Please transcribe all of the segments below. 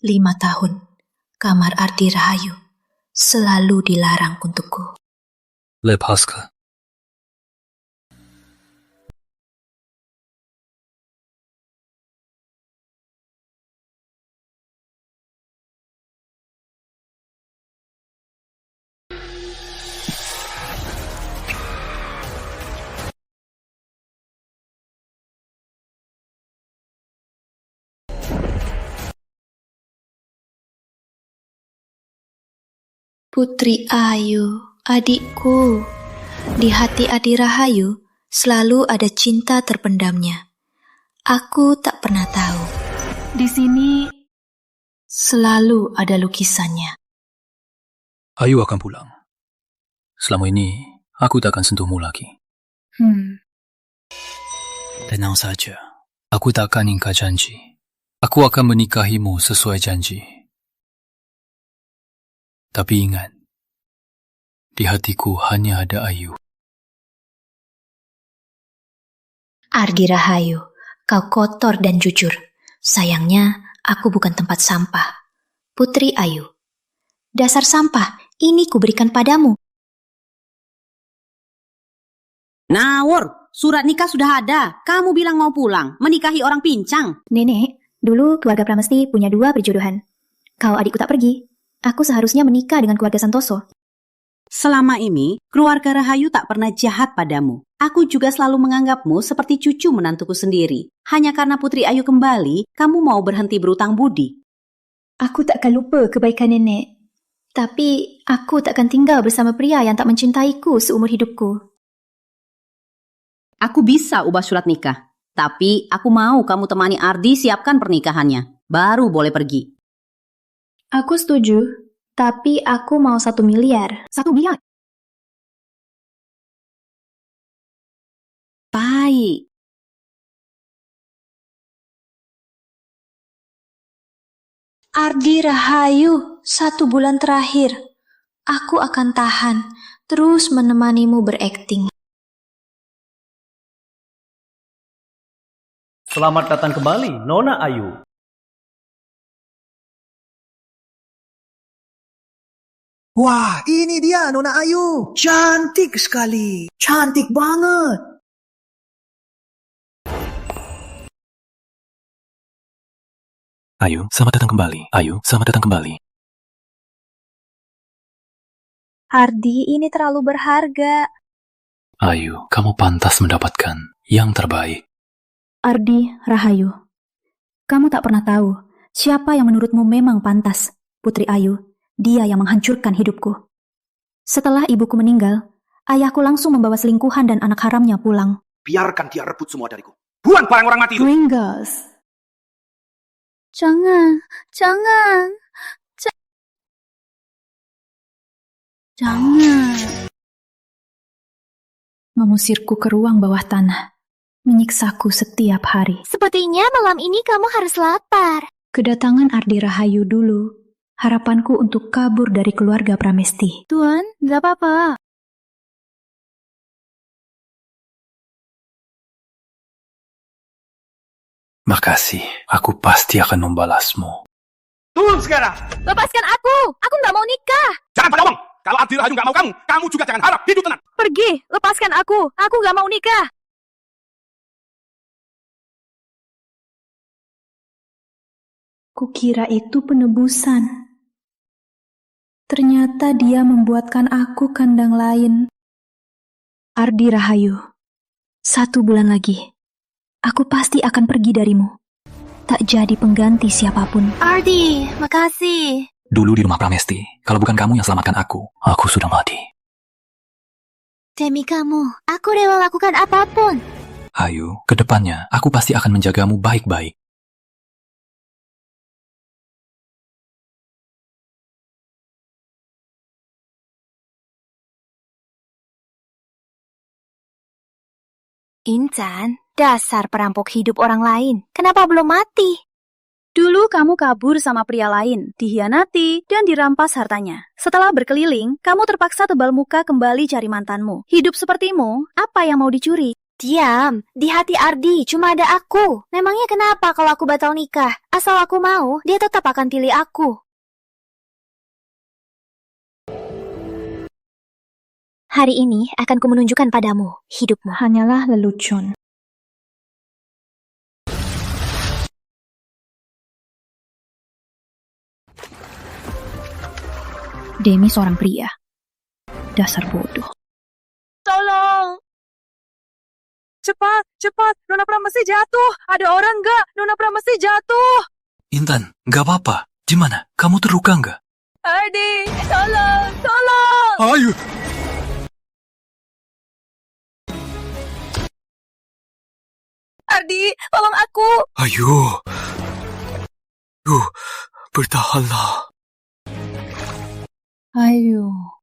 5 tahun, kamar Ardi Rahayu selalu dilarang untukku. Lepaskan. Putri Ayu, adikku. Di hati Ardi Rahayu selalu ada cinta terpendamnya. Aku tak pernah tahu. Di sini selalu ada lukisannya. Ayu akan pulang. Selama ini, aku tak akan sentuhmu lagi. Tenang saja. Aku tak akan ingkar janji. Aku akan menikahimu sesuai janji. Tapi ingat, di hatiku hanya ada Ayu. Ardi Rahayu, kau kotor dan jujur. Sayangnya, aku bukan tempat sampah. Putri Ayu, dasar sampah, ini kuberikan padamu. Nawur, surat nikah sudah ada. Kamu bilang mau pulang, menikahi orang pincang. Nenek, dulu keluarga Pramesti punya 2 perjodohan. Kau adikku tak pergi. Aku seharusnya menikah dengan keluarga Santoso. Selama ini, keluarga Rahayu tak pernah jahat padamu. Aku juga selalu menganggapmu seperti cucu menantuku sendiri. Hanya karena Putri Ayu kembali, kamu mau berhenti berutang budi. Aku takkan lupa kebaikan nenek. Tapi aku takkan tinggal bersama pria yang tak mencintaiku seumur hidupku. Aku bisa ubah surat nikah. Tapi aku mau kamu temani Ardi siapkan pernikahannya. Baru boleh pergi. Aku setuju, tapi aku mau 1 miliar. 1 miliar? Baik. Ardi Rahayu, 1 bulan terakhir. Aku akan tahan, terus menemanimu berakting. Selamat datang kembali, Nona Ayu. Wah, ini dia Nona Ayu. Cantik sekali. Cantik banget. Ayu, selamat datang kembali. Ayu, selamat datang kembali. Ardi, ini terlalu berharga. Ayu, kamu pantas mendapatkan yang terbaik. Ardi Rahayu, kamu tak pernah tahu siapa yang menurutmu memang pantas. Putri Ayu, dia yang menghancurkan hidupku. Setelah ibuku meninggal, ayahku langsung membawa selingkuhan dan anak haramnya pulang. Biarkan dia rebut semua dariku. Buang barang orang mati itu. Pringles. Jangan. Mengusirku ke ruang bawah tanah. Menyiksaku setiap hari. Sepertinya malam ini kamu harus lapar. Kedatangan Ardi Rahayu dulu, harapanku untuk kabur dari keluarga Pramesti. Tuan, gak apa-apa. Makasih, aku pasti akan membalasmu. Turun sekarang. Lepaskan aku gak mau nikah. Jangan pada ngomong. Kalau Ardi Rahayu gak mau kamu juga jangan harap hidup tenang. Pergi, lepaskan aku gak mau nikah. Kukira itu penebusan. Ternyata dia membuatkan aku kandang lain. Ardi Rahayu, 1 bulan lagi, aku pasti akan pergi darimu. Tak jadi pengganti siapapun. Ardi, makasih. Dulu di rumah Pramesti, kalau bukan kamu yang selamatkan aku sudah mati. Demi kamu, aku rela lakukan apapun. Ayu, kedepannya aku pasti akan menjagamu baik-baik. Intan, dasar perampok hidup orang lain. Kenapa belum mati? Dulu kamu kabur sama pria lain, dihianati, dan dirampas hartanya. Setelah berkeliling, kamu terpaksa tebal muka kembali cari mantanmu. Hidup sepertimu, apa yang mau dicuri? Diam, di hati Ardi cuma ada aku. Memangnya kenapa kalau aku batal nikah? Asal aku mau, dia tetap akan pilih aku. Hari ini akan kumenunjukkan padamu hidupmu. Hanyalah lelucon. Demi seorang pria. Dasar bodoh. Tolong! Cepat, cepat! Nona Pramesti jatuh! Ada orang nggak? Nona Pramesti jatuh! Intan, nggak apa-apa. Gimana? Kamu terluka nggak? Ardi, tolong, tolong! Ayo! Ardi, tolong aku! Ayo! Bertahanlah. Ayo.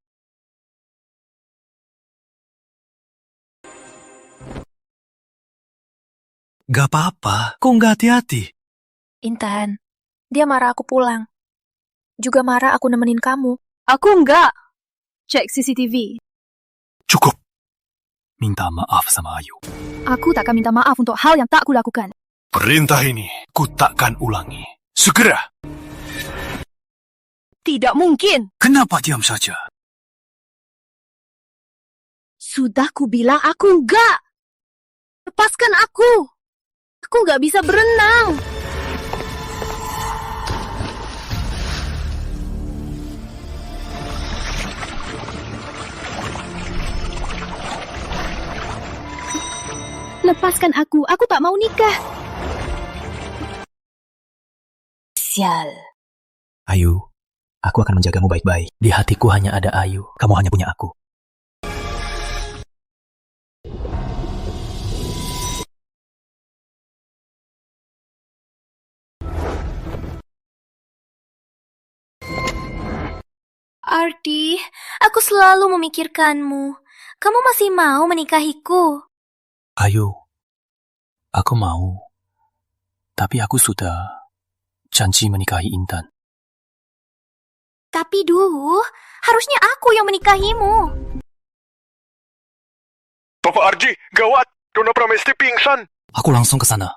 Gak apa-apa, kok nggak hati-hati? Intan, dia marah aku pulang. Juga marah aku nemenin kamu. Aku enggak. Cek CCTV. Cukup. Minta maaf sama Ayu. Aku takkan minta maaf untuk hal yang tak kulakukan. Perintah ini ku takkan ulangi. Segera. Tidak mungkin! Kenapa diam saja? Sudah ku bilang aku enggak! Lepaskan aku! Aku nggak bisa berenang! Lepaskan aku tak mau nikah. Sial. Ayu, aku akan menjagamu baik-baik. Di hatiku hanya ada Ayu. Kamu hanya punya aku. Ardi, aku selalu memikirkanmu. Kamu masih mau menikahiku? Ayu, aku mau. Tapi aku sudah janji menikahi Intan. Tapi dulu, harusnya aku yang menikahimu. Bapak Arji, gawat! Nona Pramesti pingsan! Aku langsung ke sana.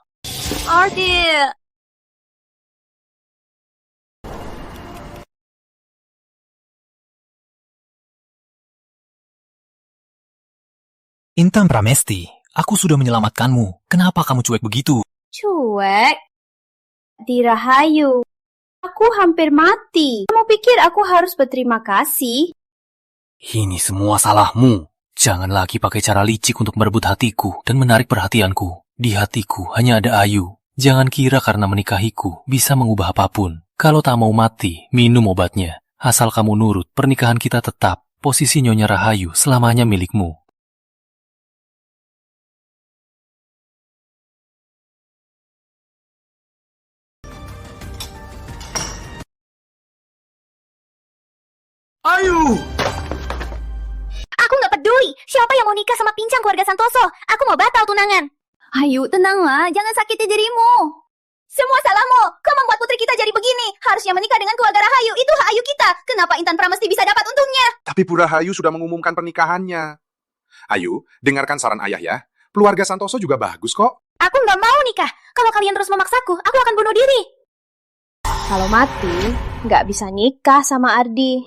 Ardi. Intan Pramesti, aku sudah menyelamatkanmu. Kenapa kamu cuek begitu? Cuek? Dirahayu. Aku hampir mati. Kamu pikir aku harus berterima kasih? Ini semua salahmu. Jangan lagi pakai cara licik untuk merebut hatiku dan menarik perhatianku. Di hatiku hanya ada Ayu. Jangan kira karena menikahiku bisa mengubah apapun. Kalau tak mau mati, minum obatnya. Asal kamu nurut, pernikahan kita tetap. Posisi Nyonya Rahayu selamanya milikmu. Ayu! Aku nggak peduli. Siapa yang mau nikah sama pincang keluarga Santoso? Aku mau batal tunangan. Ayu, tenanglah. Jangan sakiti dirimu. Semua salahmu. Kau membuat putri kita jadi begini. Harusnya menikah dengan keluarga Rahayu. Itu hak Ayu kita. Kenapa Intan Pramesti bisa dapat untungnya? Tapi Bu Rahayu sudah mengumumkan pernikahannya. Ayu, dengarkan saran ayah ya. Keluarga Santoso juga bagus kok. Aku nggak mau nikah. Kalau kalian terus memaksaku, aku akan bunuh diri. Kalau mati, nggak bisa nikah sama Ardi.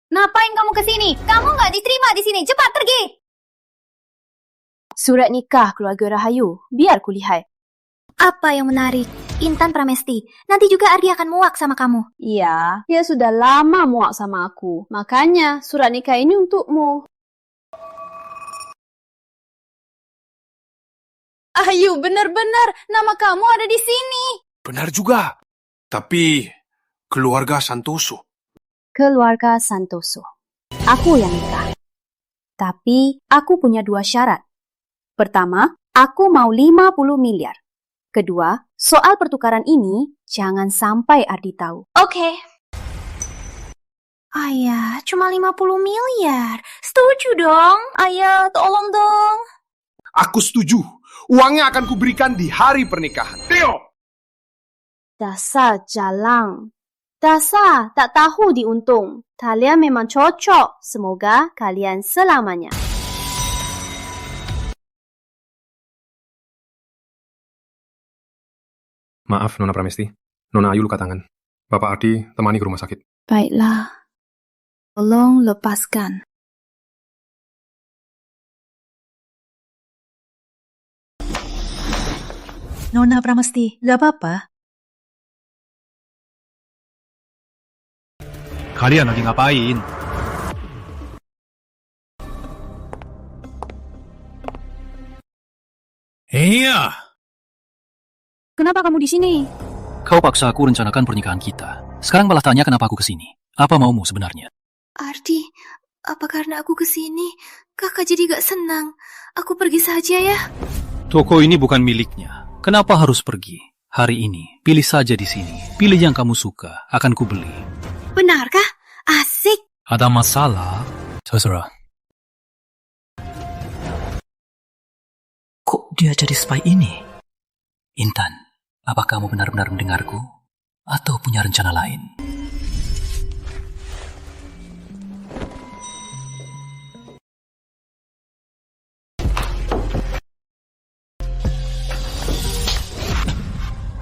Ngapain kamu kesini? Kamu nggak diterima di sini. Cepat pergi! Surat nikah keluarga Rahayu. Biar kulihat. Apa yang menarik? Intan Pramesti. Nanti juga Ardi akan muak sama kamu. Iya, dia sudah lama muak sama aku. Makanya surat nikah ini untukmu. Ayu, benar-benar nama kamu ada di sini. Benar juga. Tapi keluarga Santoso. Keluarga Santoso. Aku yang nikah. Tapi aku punya 2 syarat. Pertama, aku mau 50 miliar. Kedua, soal pertukaran ini jangan sampai Ardi tahu. Oke. Ayah, cuma 50 miliar. Setuju dong. Ayah, tolong dong. Aku setuju. Uangnya akan kuberikan di hari pernikahan. Tio! Dasar jalang. Dasar tak tahu diuntung. Kalian memang cocok. Semoga kalian selamanya. Maaf, Nona Pramesti. Nona Ayu luka tangan. Bapak Ardi temani ke rumah sakit. Baiklah. Tolong lepaskan. Nona Pramesti, gak apa-apa. Kalian lagi ngapain? Iya. Kenapa kamu di sini? Kau paksa aku rencanakan pernikahan kita. Sekarang malah tanya kenapa aku kesini. Apa maumu sebenarnya? Ardi, apa karena aku kesini, kakak jadi gak senang? Aku pergi saja ya. Toko ini bukan miliknya. Kenapa harus pergi? Hari ini, pilih saja di sini. Pilih yang kamu suka, akan kubeli. Benarkah? Asik. Ada masalah? Terserah. Kok dia jadi spy ini? Intan, apa kamu benar-benar mendengarku? Atau punya rencana lain?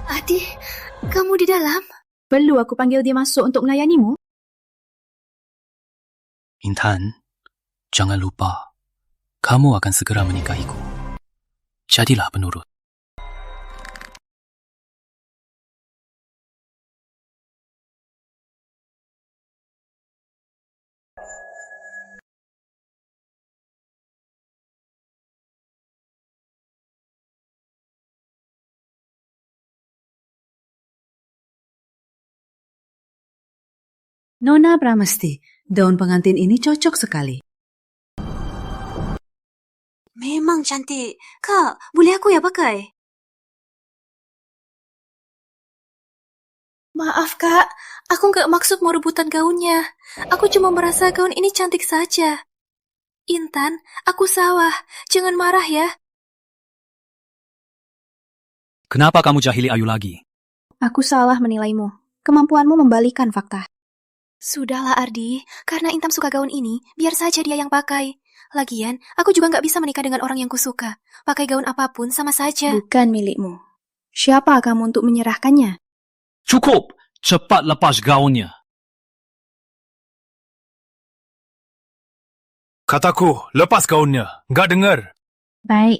Adi, kamu di dalam? Perlu aku panggil dia masuk untuk melayanimu? Intan, jangan lupa, kamu akan segera menikahiku. Jadilah penurut. Nona Pramesti, daun pengantin ini cocok sekali. Memang cantik. Kak, boleh aku ya pakai? Maaf kak, aku nggak maksud mau rebutan gaunnya. Aku cuma merasa gaun ini cantik saja. Intan, aku salah. Jangan marah ya. Kenapa kamu jahili Ayu lagi? Aku salah menilaimu. Kemampuanmu membalikan fakta. Sudahlah Ardi, karena Intan suka gaun ini, biar saja dia yang pakai. Lagian, aku juga nggak bisa menikah dengan orang yang kusuka. Pakai gaun apapun sama saja. Bukan milikmu. Siapa kamu untuk menyerahkannya? Cukup! Cepat lepas gaunnya. Kataku, lepas gaunnya. Nggak dengar. Baik.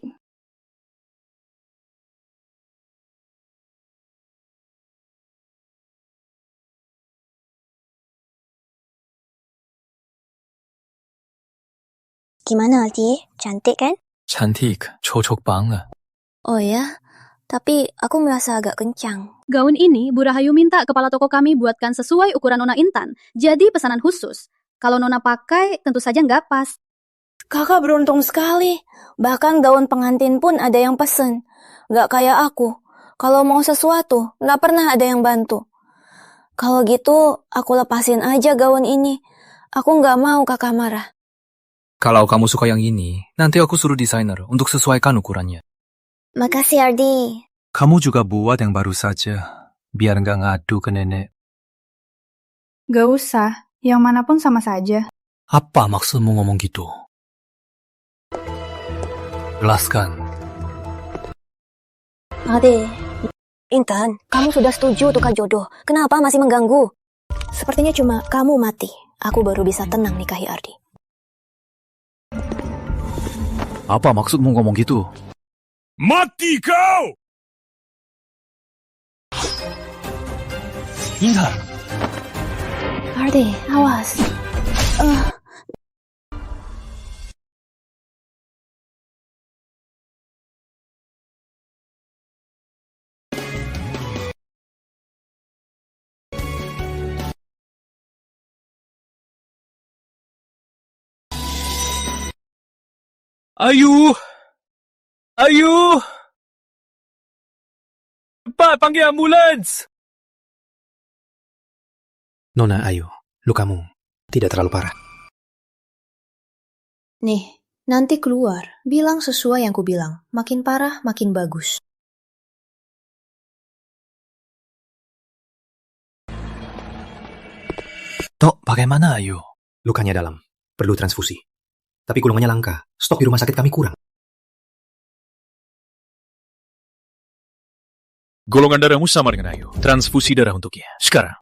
Gimana, Aldi? Cantik kan? Cantik, cocok banget. Oh ya? Tapi aku merasa agak kencang. Gaun ini Bu Rahayu minta kepala toko kami buatkan sesuai ukuran Nona Intan. Jadi pesanan khusus. Kalau Nona pakai, tentu saja nggak pas. Kakak beruntung sekali. Bahkan gaun pengantin pun ada yang pesen. Gak kayak aku. Kalau mau sesuatu, gak pernah ada yang bantu. Kalau gitu, aku lepasin aja gaun ini. Aku gak mau kakak marah. Kalau kamu suka yang ini, nanti aku suruh desainer untuk sesuaikan ukurannya. Makasih, Ardi. Kamu juga buat yang baru saja, biar nggak ngadu ke nenek. Gak usah, yang manapun sama saja. Apa maksudmu ngomong gitu? Jelaskan. Ardi. Intan, kamu sudah setuju tukar jodoh. Kenapa masih mengganggu? Sepertinya cuma kamu mati. Aku baru bisa tenang nikahi Ardi. Apa maksudmu ngomong gitu? Mati kau! Intan! Ardi, awas. Ayu! Ayu! Cepat panggil ambulans! Nona Ayu, lukamu tidak terlalu parah. Nih, nanti keluar. Bilang sesuai yang ku bilang. Makin parah, makin bagus. Tok, bagaimana Ayu? Lukanya dalam, perlu transfusi. Tapi gulungannya langka, stok di rumah sakit kami kurang. Golongan darahmu sama dengan Ayu. Transfusi darah untuknya. Sekarang.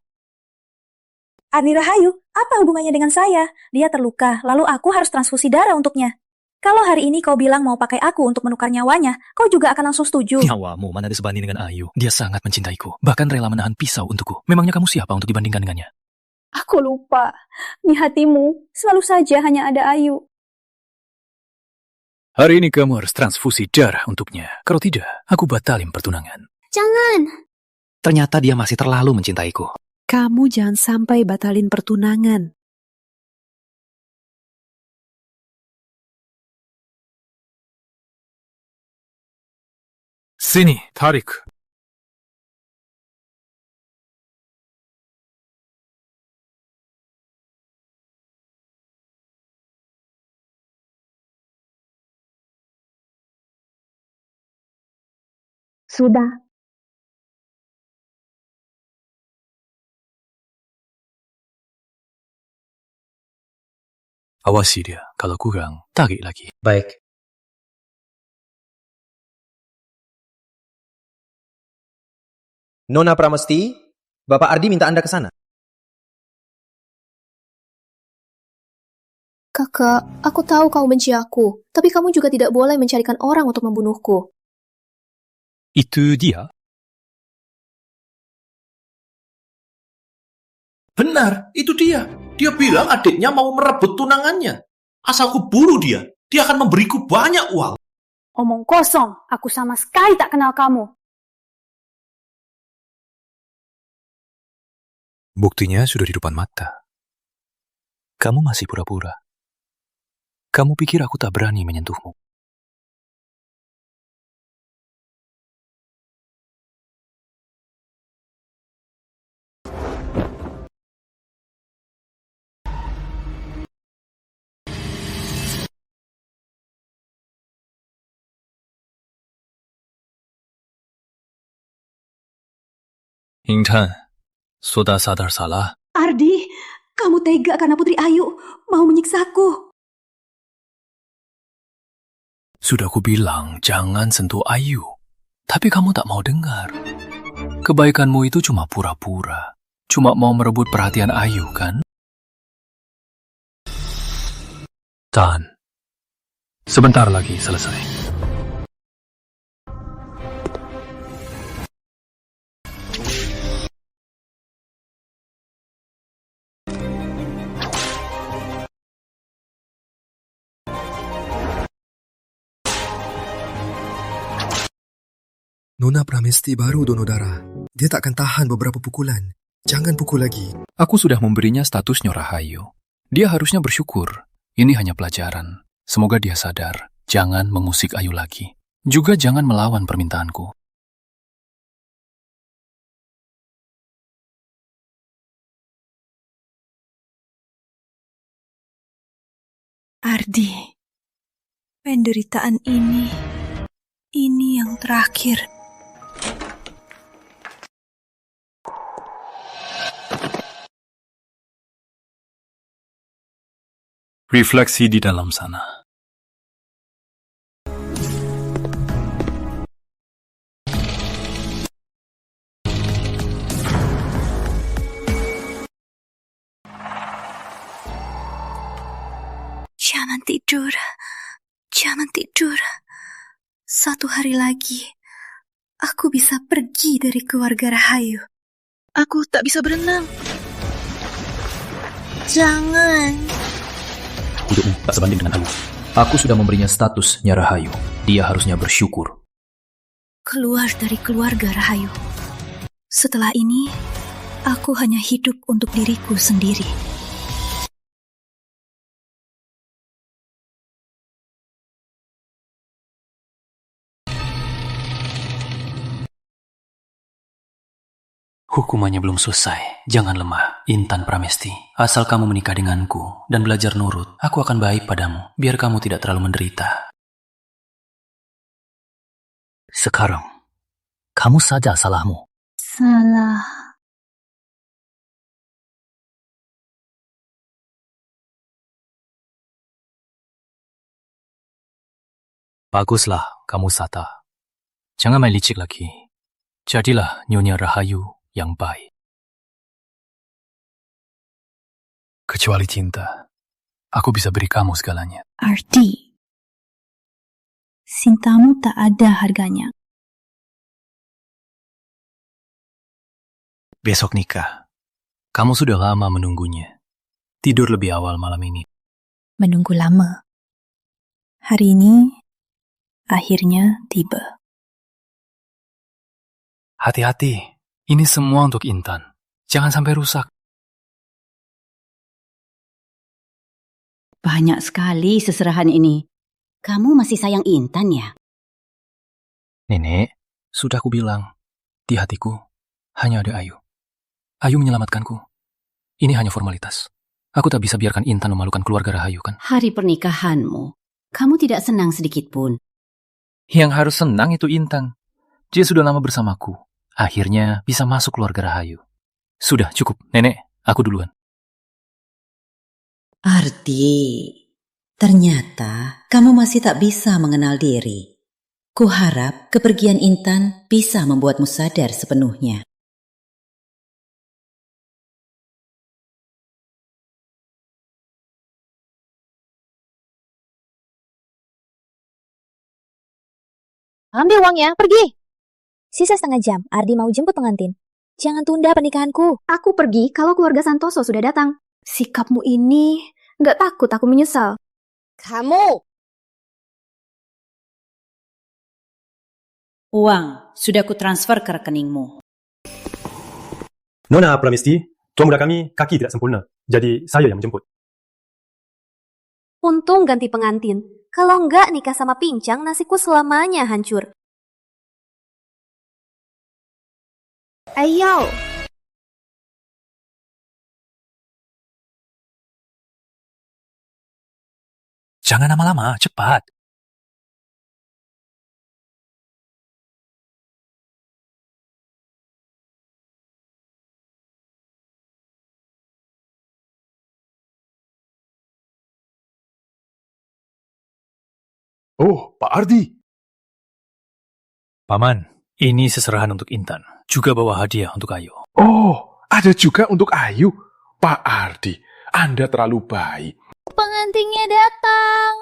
Ardi Rahayu, apa hubungannya dengan saya? Dia terluka, lalu aku harus transfusi darah untuknya. Kalau hari ini kau bilang mau pakai aku untuk menukar nyawanya, kau juga akan langsung setuju. Nyawamu mana ada sebanding dengan Ayu. Dia sangat mencintaiku. Bahkan rela menahan pisau untukku. Memangnya kamu siapa untuk dibandingkan dengannya? Aku lupa. Di hatimu, selalu saja hanya ada Ayu. Hari ini kamu harus transfusi darah untuknya. Kalau tidak, aku batalin pertunangan. Jangan. Ternyata dia masih terlalu mencintaiku. Kamu jangan sampai batalin pertunangan. Sini, tarik. Sudah. Awasi dia. Kalau kurang, tarik lagi. Baik. Nona Pramesti, Bapak Ardi minta Anda ke sana. Kakak, aku tahu kau benci aku, tapi kamu juga tidak boleh mencarikan orang untuk membunuhku. Itu dia? Benar, itu dia. Dia bilang adiknya mau merebut tunangannya. Asal ku bunuh dia akan memberiku banyak uang. Omong kosong, aku sama sekali tak kenal kamu. Buktinya sudah di depan mata. Kamu masih pura-pura. Kamu pikir aku tak berani menyentuhmu? Intan, sudah sadar salah. Ardi, kamu tega karena Putri Ayu mau menyiksaku. Sudah ku bilang jangan sentuh Ayu. Tapi kamu tak mau dengar. Kebaikanmu itu cuma pura-pura. Cuma mau merebut perhatian Ayu, kan? Tahan. Sebentar lagi selesai. Nona Pramesti baru donor darah. Dia tak akan tahan beberapa pukulan. Jangan pukul lagi. Aku sudah memberinya status Nyorahayu. Dia harusnya bersyukur. Ini hanya pelajaran. Semoga dia sadar. Jangan mengusik Ayu lagi. Juga jangan melawan permintaanku. Ardi, penderitaan ini yang terakhir. Refleksi di dalam sana. Jangan tidur. Jangan tidur. Satu hari lagi, aku bisa pergi dari keluarga Rahayu. Aku tak bisa berenang. Jangan. Hidupmu tak sebanding dengan Ayu. Aku sudah memberinya status Nyarahayu. Dia harusnya bersyukur. Keluar dari keluarga Rahayu. Setelah ini, aku hanya hidup untuk diriku sendiri. Hukumannya belum selesai. Jangan lemah, Intan Pramesti. Asal kamu menikah denganku dan belajar nurut, aku akan baik padamu, biar kamu tidak terlalu menderita. Sekarang, kamu saja salahmu. Salah. Baguslah, kamu Sata. Jangan main licik lagi. Jadilah Nyonya Rahayu yang baik. Kecuali cinta, aku bisa beri kamu segalanya. Ardi, cintamu tak ada harganya. Besok nikah. Kamu sudah lama menunggunya. Tidur lebih awal malam ini. Menunggu lama. Hari ini, akhirnya tiba. Hati-hati, ini semua untuk Intan. Jangan sampai rusak. Banyak sekali seserahan ini. Kamu masih sayang Intan ya? Nenek, sudah aku bilang, di hatiku hanya ada Ayu. Ayu menyelamatkanku. Ini hanya formalitas. Aku tak bisa biarkan Intan memalukan keluarga Rahayu, kan? Hari pernikahanmu, kamu tidak senang sedikit pun. Yang harus senang itu Intan. Dia sudah lama bersamaku. Akhirnya bisa masuk keluarga Rahayu. Sudah, cukup. Nenek, aku duluan. Ardi, ternyata kamu masih tak bisa mengenal diri. Kuharap kepergian Intan bisa membuatmu sadar sepenuhnya. Ambil uangnya, pergi. Sisa setengah jam, Ardi mau jemput pengantin. Jangan tunda pernikahanku. Aku pergi kalau keluarga Santoso sudah datang. Sikapmu ini nggak takut aku menyesal. Kamu! Uang sudah kutransfer ke rekeningmu. Nona Pramesti, tuan muda kami kaki tidak sempurna. Jadi saya yang menjemput. Untung ganti pengantin. Kalau enggak nikah sama pincang, nasiku selamanya hancur. Ayo! Jangan lama-lama, cepat. Oh, Pak Ardi. Paman, ini seserahan untuk Intan. Juga bawa hadiah untuk Ayu. Oh, ada juga untuk Ayu. Pak Ardi, Anda terlalu baik. Pengantinnya datang.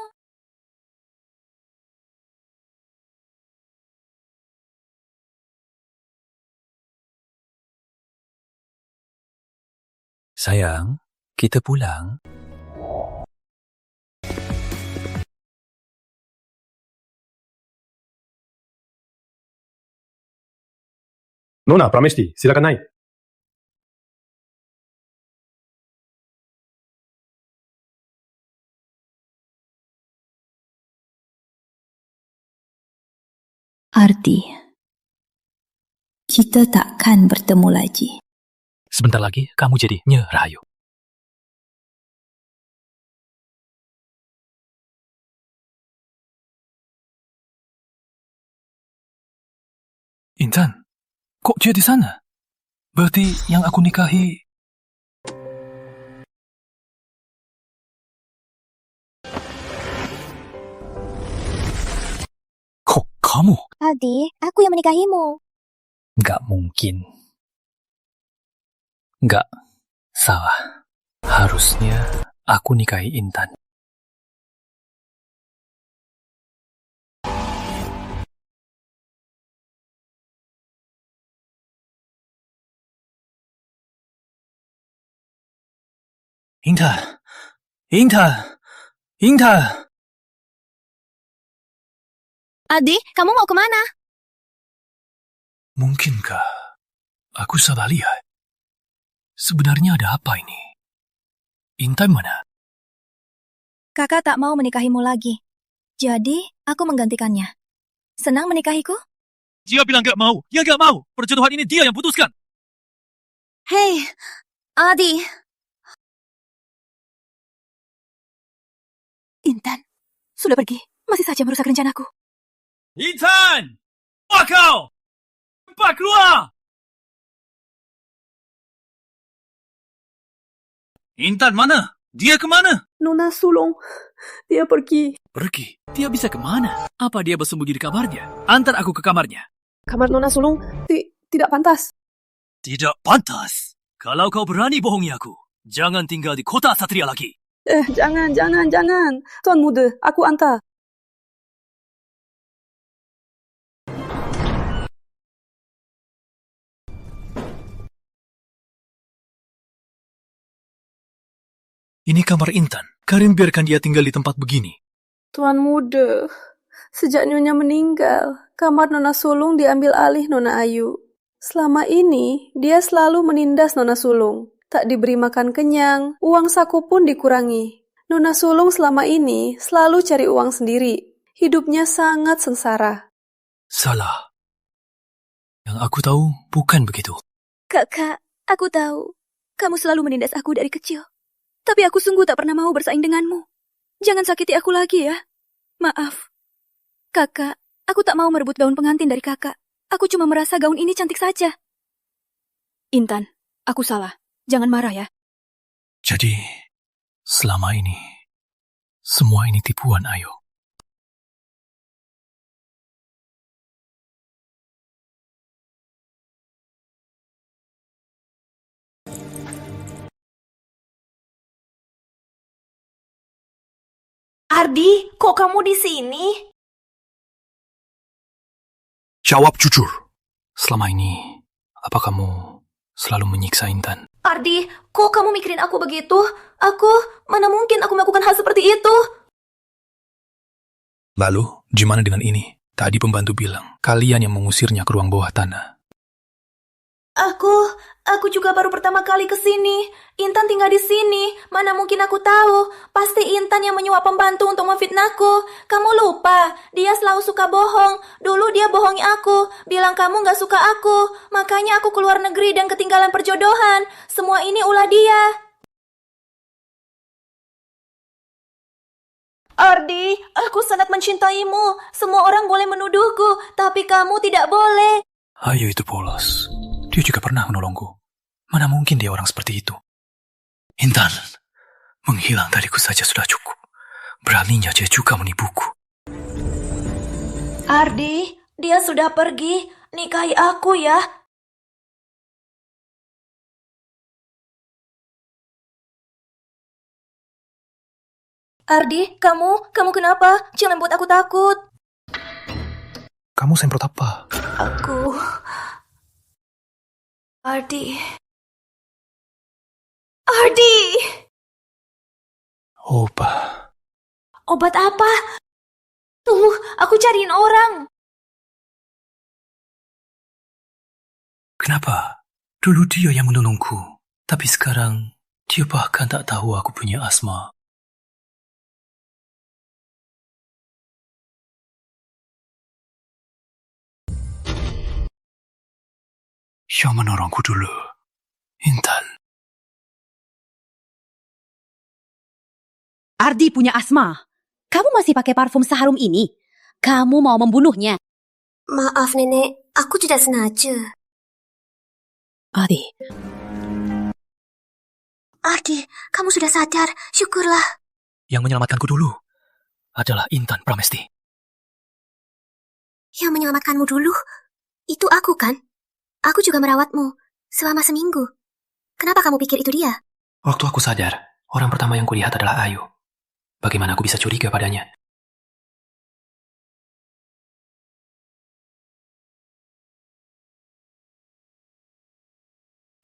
Sayang, kita pulang. Nona Pramesti, silakan naik. Ardi, kita takkan bertemu lagi. Sebentar lagi, kamu jadi Nyi Rahayu. Intan, kok dia di sana? Berarti yang aku nikahi... Kok kamu? Ardi, aku yang menikahimu. Nggak mungkin. Nggak. Salah. Harusnya aku nikahi Intan. Intan! Intan! Intan! Ardi, kamu mau kemana? Mungkinkah aku salah lihat? Sebenarnya ada apa ini? Intan mana? Kakak tak mau menikahimu lagi. Jadi, aku menggantikannya. Senang menikahiku? Dia bilang gak mau. Dia gak mau. Perjodohan ini dia yang putuskan. Hei, Ardi. Intan, sudah pergi. Masih saja merusak rencanaku. Intan! Keluar kau! Cepat keluar! Intan mana? Dia kemana? Nona sulung, dia pergi. Pergi? Dia bisa kemana? Apa dia bersembunyi di kamarnya? Antar aku ke kamarnya. Kamar Nona sulung tidak pantas. Tidak pantas. Kalau kau berani bohongi aku, jangan tinggal di kota Satria lagi. Jangan. Tuan Muda, aku Anta. Ini kamar Intan. Karim biarkan dia tinggal di tempat begini. Tuan Muda, sejak Nyonya meninggal, kamar Nona Sulung diambil alih Nona Ayu. Selama ini, dia selalu menindas Nona Sulung. Tak diberi makan kenyang, uang saku pun dikurangi. Nona Sulung selama ini selalu cari uang sendiri. Hidupnya sangat sengsara. Salah. Yang aku tahu bukan begitu. Kakak, aku tahu. Kamu selalu menindas aku dari kecil. Tapi aku sungguh tak pernah mau bersaing denganmu. Jangan sakiti aku lagi ya. Maaf. Kakak, aku tak mau merebut gaun pengantin dari kakak. Aku cuma merasa gaun ini cantik saja. Intan, aku salah. Jangan marah ya. Jadi, selama ini, semua ini tipuan Ayu. Ardi, kok kamu di sini? Jawab jujur. Selama ini, apa kamu selalu menyiksa Intan? Ardi, kok kamu mikirin aku begitu? Mana mungkin aku melakukan hal seperti itu? Lalu, gimana dengan ini? Tadi pembantu bilang, kalian yang mengusirnya ke ruang bawah tanah. Aku juga baru pertama kali ke sini. Intan tinggal di sini. Mana mungkin aku tahu. Pasti Intan yang menyuap pembantu untuk memfitnahku. Kamu lupa, dia selalu suka bohong. Dulu dia bohongi aku, bilang kamu gak suka aku. Makanya aku keluar negeri dan ketinggalan perjodohan. Semua ini ulah dia. Ardi, aku sangat mencintaimu. Semua orang boleh menuduhku, tapi kamu tidak boleh. Ayu itu polos. Dia juga pernah menolongku. Mana mungkin dia orang seperti itu? Intan, menghilang dariku saja sudah cukup. Beraninya dia juga menipuku. Ardi, dia sudah pergi. Nikahi aku ya. Ardi, kamu kenapa? Jangan buat aku takut. Kamu semprot apa? Ardi. Obat apa? Tunggu, aku cariin orang. Kenapa? Dulu dia yang menolongku. Tapi sekarang, dia bahkan tak tahu aku punya asma. Yang menolongku dulu, Intan. Ardi punya asma. Kamu masih pakai parfum seharum ini? Kamu mau membunuhnya? Maaf, Nenek. Aku tidak sengaja. Ardi, kamu sudah sadar. Syukurlah. Yang menyelamatkanku dulu adalah Intan Pramesti. Yang menyelamatkanmu dulu? Itu aku kan? Aku juga merawatmu selama seminggu. Kenapa kamu pikir itu dia? Waktu aku sadar, orang pertama yang kulihat adalah Ayu. Bagaimana aku bisa curiga padanya?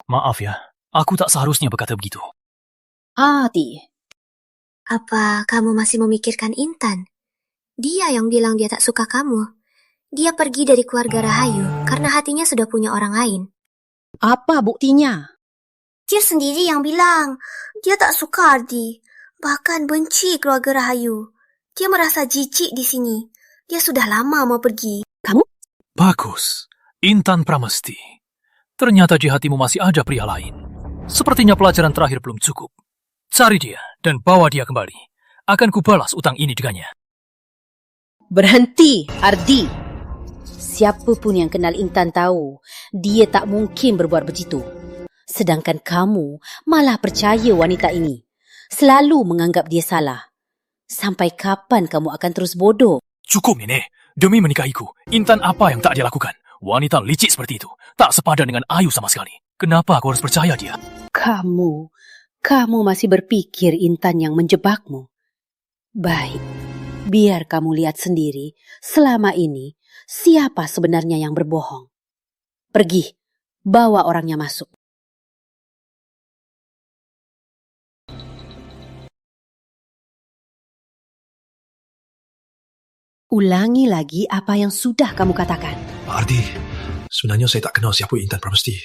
Maaf ya, aku tak seharusnya berkata begitu. Ardi. Apa kamu masih memikirkan Intan? Dia yang bilang dia tak suka kamu. Dia pergi dari keluarga Rahayu karena hatinya sudah punya orang lain. Apa buktinya? Dia sendiri yang bilang. Dia tak suka Ardi. Bahkan benci keluarga Rahayu. Dia merasa jijik di sini. Dia sudah lama mau pergi. Kamu? Bagus. Intan Pramesti. Ternyata di hatimu masih ada pria lain. Sepertinya pelajaran terakhir belum cukup. Cari dia dan bawa dia kembali. Akan kubalas utang ini dengannya. Berhenti, Ardi. Siapapun yang kenal Intan tahu, dia tak mungkin berbuat begitu. Sedangkan kamu malah percaya wanita ini. Selalu menganggap dia salah. Sampai kapan kamu akan terus bodoh? Cukup, Nenek. Demi menikahiku, Intan apa yang tak dia lakukan? Wanita licik seperti itu tak sepadan dengan Ayu sama sekali. Kenapa aku harus percaya dia? Kamu masih berpikir Intan yang menjebakmu? Baik, biar kamu lihat sendiri selama ini siapa sebenarnya yang berbohong. Pergi, bawa orangnya masuk. Ulangi lagi apa yang sudah kamu katakan. Pak Ardi, sebenarnya saya tak kenal siapa Intan Pramesti.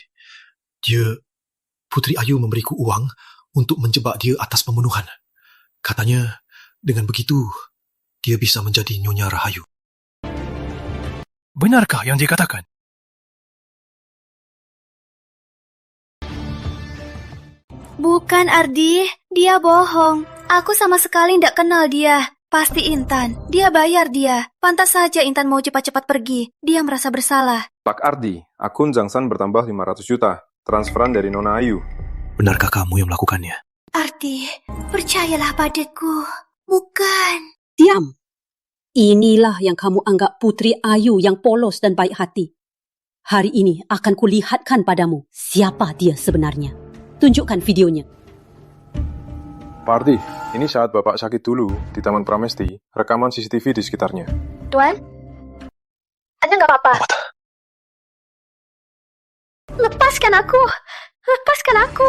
Putri Ayu memberiku uang untuk menjebak dia atas pembunuhan. Katanya, dengan begitu, dia bisa menjadi Nyonya Rahayu. Benarkah yang dia katakan? Bukan, Ardi. Dia bohong. Aku sama sekali tidak kenal dia. Pasti Intan. Dia bayar dia. Pantas saja Intan mau cepat-cepat pergi. Dia merasa bersalah. Pak Ardi, akun Zhangsan bertambah 500 juta. Transferan dari Nona Ayu. Benarkah kamu yang melakukannya? Ardi, percayalah padaku. Bukan. Diam. Inilah yang kamu anggap Putri Ayu yang polos dan baik hati. Hari ini akan kulihatkan padamu siapa dia sebenarnya. Tunjukkan videonya. Pak Ardi, ini saat Bapak sakit dulu di Taman Pramesti, rekaman CCTV di sekitarnya. Tuan? Anda nggak apa-apa? Lepaskan aku! Lepaskan aku!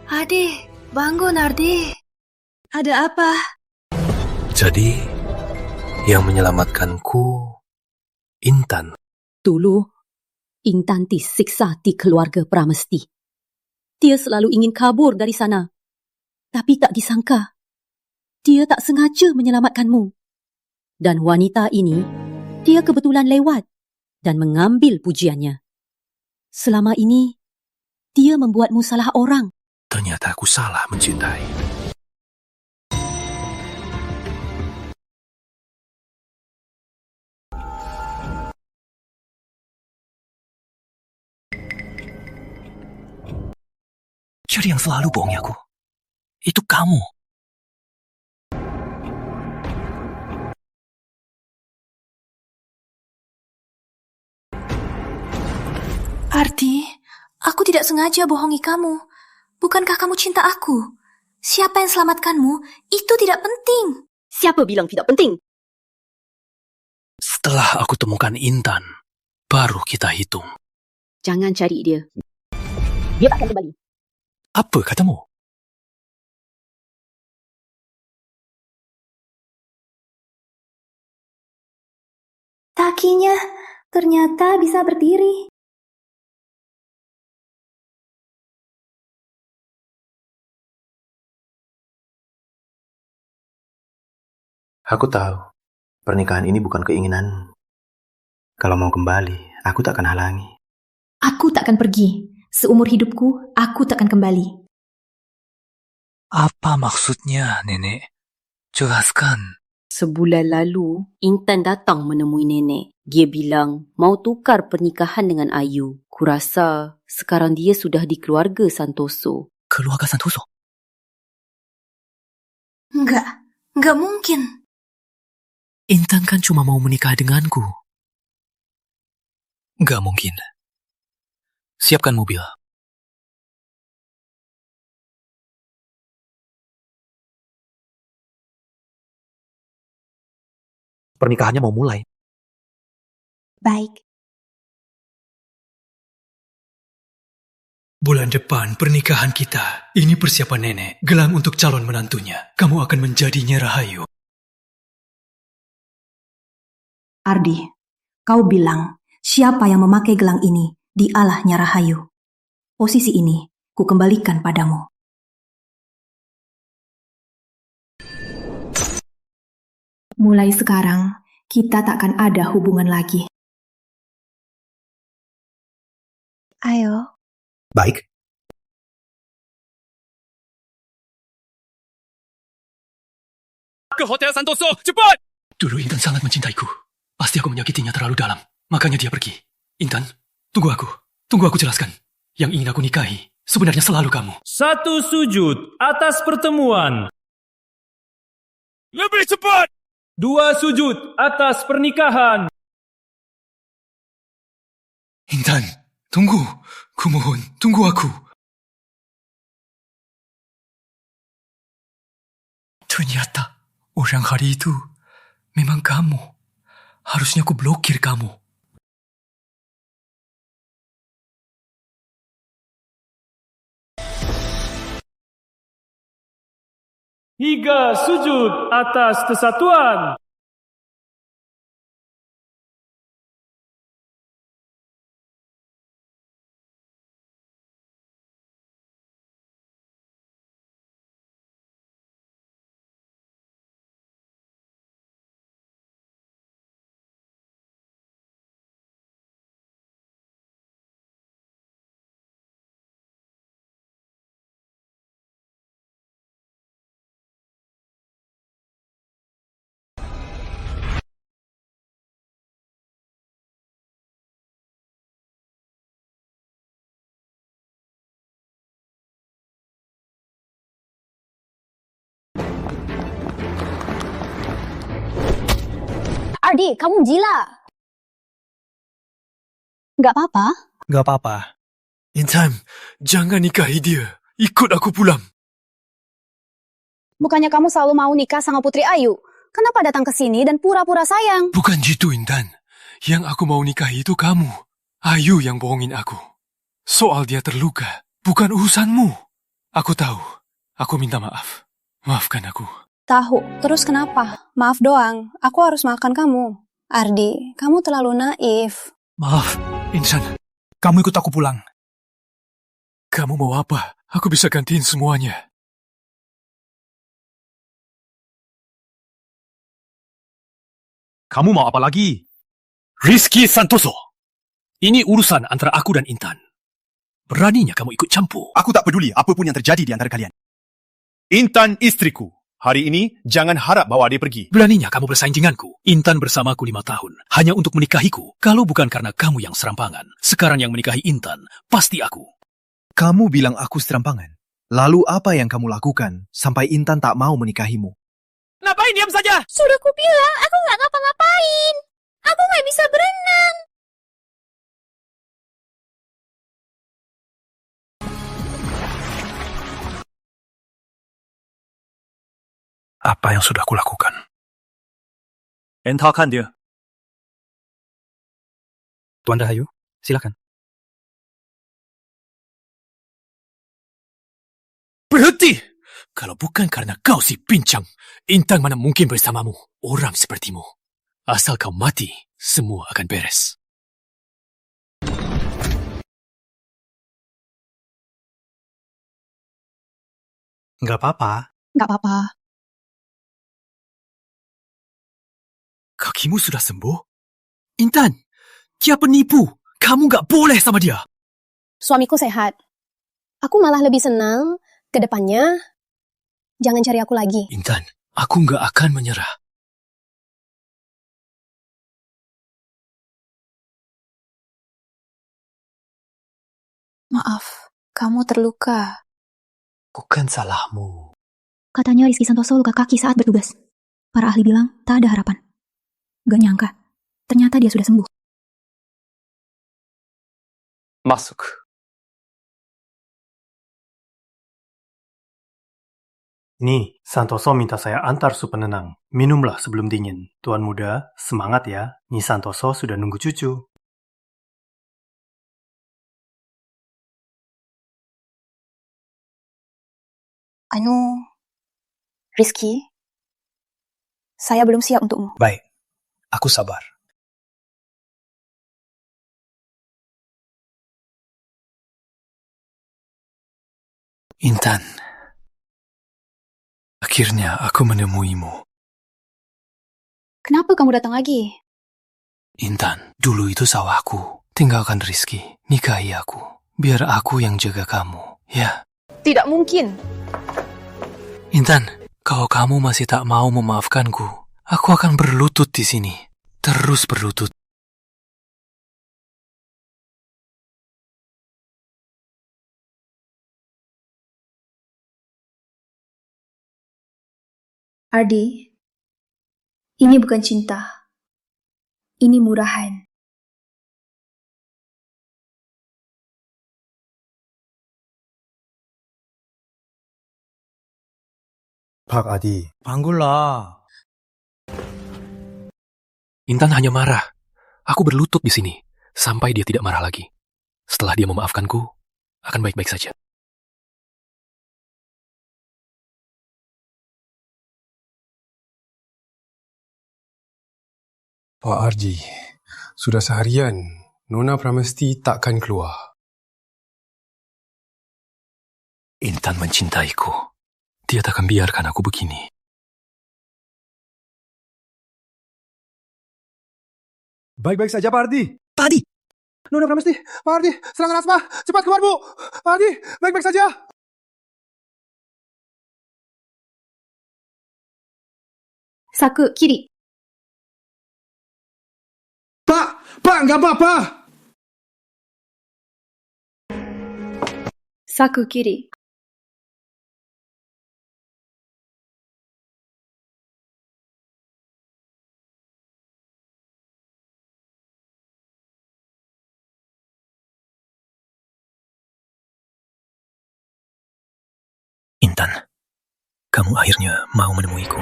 Adi, bangun Ardi. Ada apa? Jadi, yang menyelamatkanku Intan. Dulu, Intan disiksa di keluarga Pramesti. Dia selalu ingin kabur dari sana. Tapi tak disangka, dia tak sengaja menyelamatkanmu. Dan wanita ini, dia kebetulan lewat dan mengambil pujiannya. Selama ini, dia membuatmu salah orang. Ternyata aku salah mencintai. Jadi yang selalu bohongi aku, itu kamu. Ardi, aku tidak sengaja bohongi kamu. Bukankah kamu cinta aku? Siapa yang selamatkanmu, itu tidak penting. Siapa bilang tidak penting? Setelah aku temukan Intan, baru kita hitung. Jangan cari dia. Dia akan kembali. Apa katamu? Kakinya ternyata bisa berdiri. Aku tahu, pernikahan ini bukan keinginan. Kalau mau kembali, aku tak akan halangi. Aku tak akan pergi. Seumur hidupku, aku tak akan kembali. Apa maksudnya, Nenek? Jelaskan. Sebulan lalu, Intan datang menemui nenek. Dia bilang mau tukar pernikahan dengan Ayu. Kurasa sekarang dia sudah di keluarga Santoso. Keluarga Santoso? Enggak mungkin. Intan kan cuma mau menikah denganku. Enggak mungkin. Siapkan mobil. Pernikahannya mau mulai. Baik. Bulan depan pernikahan kita. Ini persiapan nenek. Gelang untuk calon menantunya. Kamu akan menjadinya Rahayu. Ardi, kau bilang siapa yang memakai gelang ini dialahnya Rahayu. Posisi ini ku kembalikan padamu. Mulai sekarang, kita takkan ada hubungan lagi. Ayo. Baik. Ke Hotel Santoso, cepat! Dulu Intan sangat mencintaiku. Pasti aku menyakitinya terlalu dalam. Makanya dia pergi. Intan, Tunggu aku jelaskan. Yang ingin aku nikahi sebenarnya selalu kamu. 1 sujud atas pertemuan. Lebih cepat! 2 sujud atas pernikahan. Intan, tunggu. Kumohon, tunggu aku. Ternyata orang hari itu memang kamu. Harusnya aku blokir kamu. Tiga sujud atas kesatuan. Ardi, kamu gila. Gak apa-apa. Gak apa-apa. Intan, jangan nikahi dia. Ikut aku pulang. Bukannya kamu selalu mau nikah sama Putri Ayu? Kenapa datang ke sini dan pura-pura sayang? Bukan gitu, Intan. Yang aku mau nikahi itu kamu. Ayu yang bohongin aku. Soal dia terluka, bukan urusanmu. Aku tahu. Aku minta maaf. Maafkan aku. Tahu, terus kenapa? Maaf doang, aku harus maafkan kamu. Ardi, kamu terlalu naif. Maaf, Intan. Kamu ikut aku pulang. Kamu mau apa? Aku bisa gantiin semuanya. Kamu mau apa lagi? Rizky Santoso. Ini urusan antara aku dan Intan. Beraninya kamu ikut campur. Aku tak peduli apapun yang terjadi di antara kalian. Intan istriku. Hari ini, jangan harap bawa dia pergi. Beraninya kamu bersaing denganku. Intan bersamaku 5 tahun. Hanya untuk menikahiku. Kalau bukan karena kamu yang serampangan. Sekarang yang menikahi Intan, pasti aku. Kamu bilang aku serampangan. Lalu apa yang kamu lakukan sampai Intan tak mau menikahimu? Ngapain diam saja? Sudah kubilang, aku nggak ngapa-ngapain. Aku nggak bisa berenang. Apa yang sudah kulakukan? Entah kan dia. Tuan Rahayu, silakan. Berhenti! Kalau bukan karena kau si pincang, Intan mana mungkin bersamamu. Orang sepertimu. Asal kau mati, semua akan beres. Nggak apa-apa. Nggak apa-apa. Kakimu sudah sembuh? Intan, dia penipu. Kamu nggak boleh sama dia. Suamiku sehat. Aku malah lebih senang ke depannya. Jangan cari aku lagi. Intan, aku nggak akan menyerah. Maaf, kamu terluka. Bukan salahmu. Katanya Rizky Santoso luka kaki saat bertugas. Para ahli bilang tak ada harapan. Gak nyangka, ternyata dia sudah sembuh. Masuk. Nih, Santoso minta saya antar sup penenang. Minumlah sebelum dingin. Tuan muda, semangat ya. Nyi Santoso sudah nunggu cucu. Rizky, saya belum siap untukmu. Baik, aku sabar. Intan, akhirnya aku menemuimu. Kenapa kamu datang lagi? Intan, dulu itu sawahku. Tinggalkan Rizky, nikahi aku. Biar aku yang jaga kamu, ya. Tidak mungkin. Intan, kalau kamu masih tak mau memaafkanku, aku akan berlutut di sini. Terus berlutut. Ardi, ini bukan cinta. Ini murahan. Pak Adi. Panggullah. Intan hanya marah. Aku berlutut di sini sampai dia tidak marah lagi. Setelah dia memaafkanku, akan baik-baik saja. Pak Arji, sudah seharian Nona Pramesti takkan keluar. Intan mencintaiku. Dia takkan biarkan aku begini. Baik-baik saja, Pak Ardi. Pak Ardi! Nona Pramesti, Pak Ardi, serangan asma. Cepat keluar, Bu. Pak Ardi, baik-baik saja. Saku, kiri. Pak, nggak apa-apa. Saku, kiri. Intan, kamu akhirnya mau menemuiku.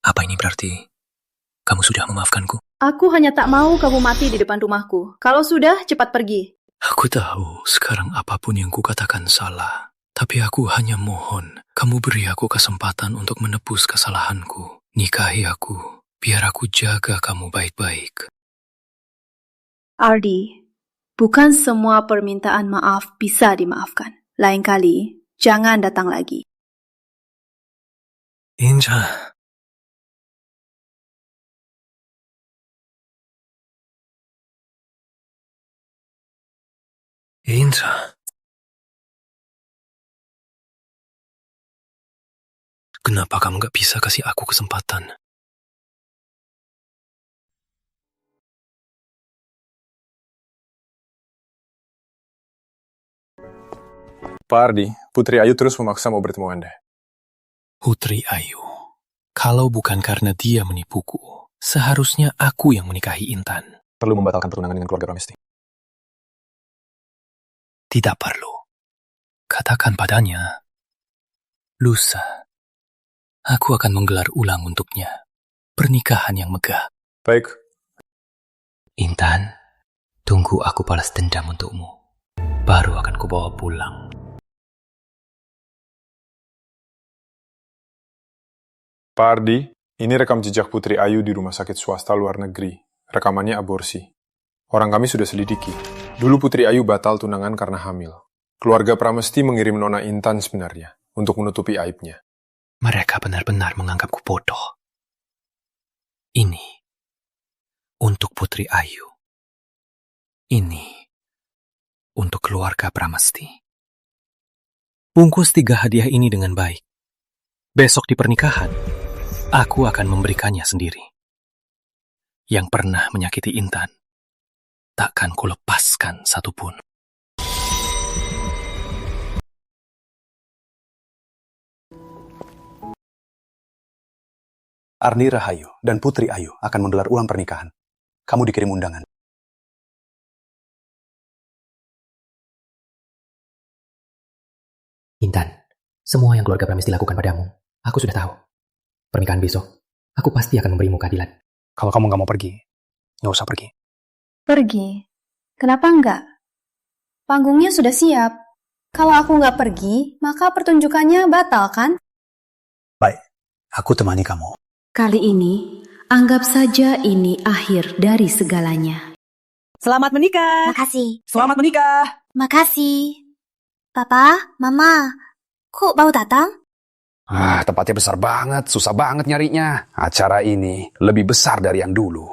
Apa ini berarti kamu sudah memaafkanku? Aku hanya tak mau kamu mati di depan rumahku. Kalau sudah, cepat pergi. Aku tahu sekarang apapun yang kukatakan salah. Tapi aku hanya mohon kamu beri aku kesempatan untuk menebus kesalahanku. Nikahi aku, biar aku jaga kamu baik-baik. Ardi, bukan semua permintaan maaf bisa dimaafkan. Lain kali, jangan datang lagi. Inja. Inja. Kenapa kamu gak bisa kasih aku kesempatan? Pak Ardi, Putri Ayu terus memaksa mau bertemu Anda. Putri Ayu, kalau bukan karena dia menipuku, seharusnya aku yang menikahi Intan. Perlu membatalkan pertunangan dengan keluarga Pramesti. Tidak perlu. Katakan padanya, lusa, aku akan menggelar ulang untuknya pernikahan yang megah. Baik. Intan, tunggu aku balas dendam untukmu. Baru akan kubawa pulang. Pak Ardi, ini rekam jejak Putri Ayu di rumah sakit swasta luar negeri. Rekamannya aborsi. Orang kami sudah selidiki. Dulu Putri Ayu batal tunangan karena hamil. Keluarga Pramesti mengirim Nona Intan sebenarnya untuk menutupi aibnya. Mereka benar-benar menganggapku bodoh. Ini untuk Putri Ayu. Ini untuk keluarga Pramesti. Bungkus 3 hadiah ini dengan baik. Besok di pernikahan, aku akan memberikannya sendiri. Yang pernah menyakiti Intan, takkan kulepaskan satupun. Ardi Rahayu dan Putri Ayu akan menggelar ulang pernikahan. Kamu dikirim undangan. Intan, semua yang keluarga Pramesti lakukan padamu, aku sudah tahu. Pernikahan besok, aku pasti akan memberimu keadilan. Kalau kamu nggak mau pergi, nggak usah pergi. Pergi? Kenapa enggak? Panggungnya sudah siap. Kalau aku nggak pergi, maka pertunjukannya batal, kan? Baik, aku temani kamu. Kali ini, anggap saja ini akhir dari segalanya. Selamat menikah. Makasih. Selamat menikah. Makasih. Papa, Mama, kok baru datang? Tempatnya besar banget, susah banget nyarinya. Acara ini lebih besar dari yang dulu.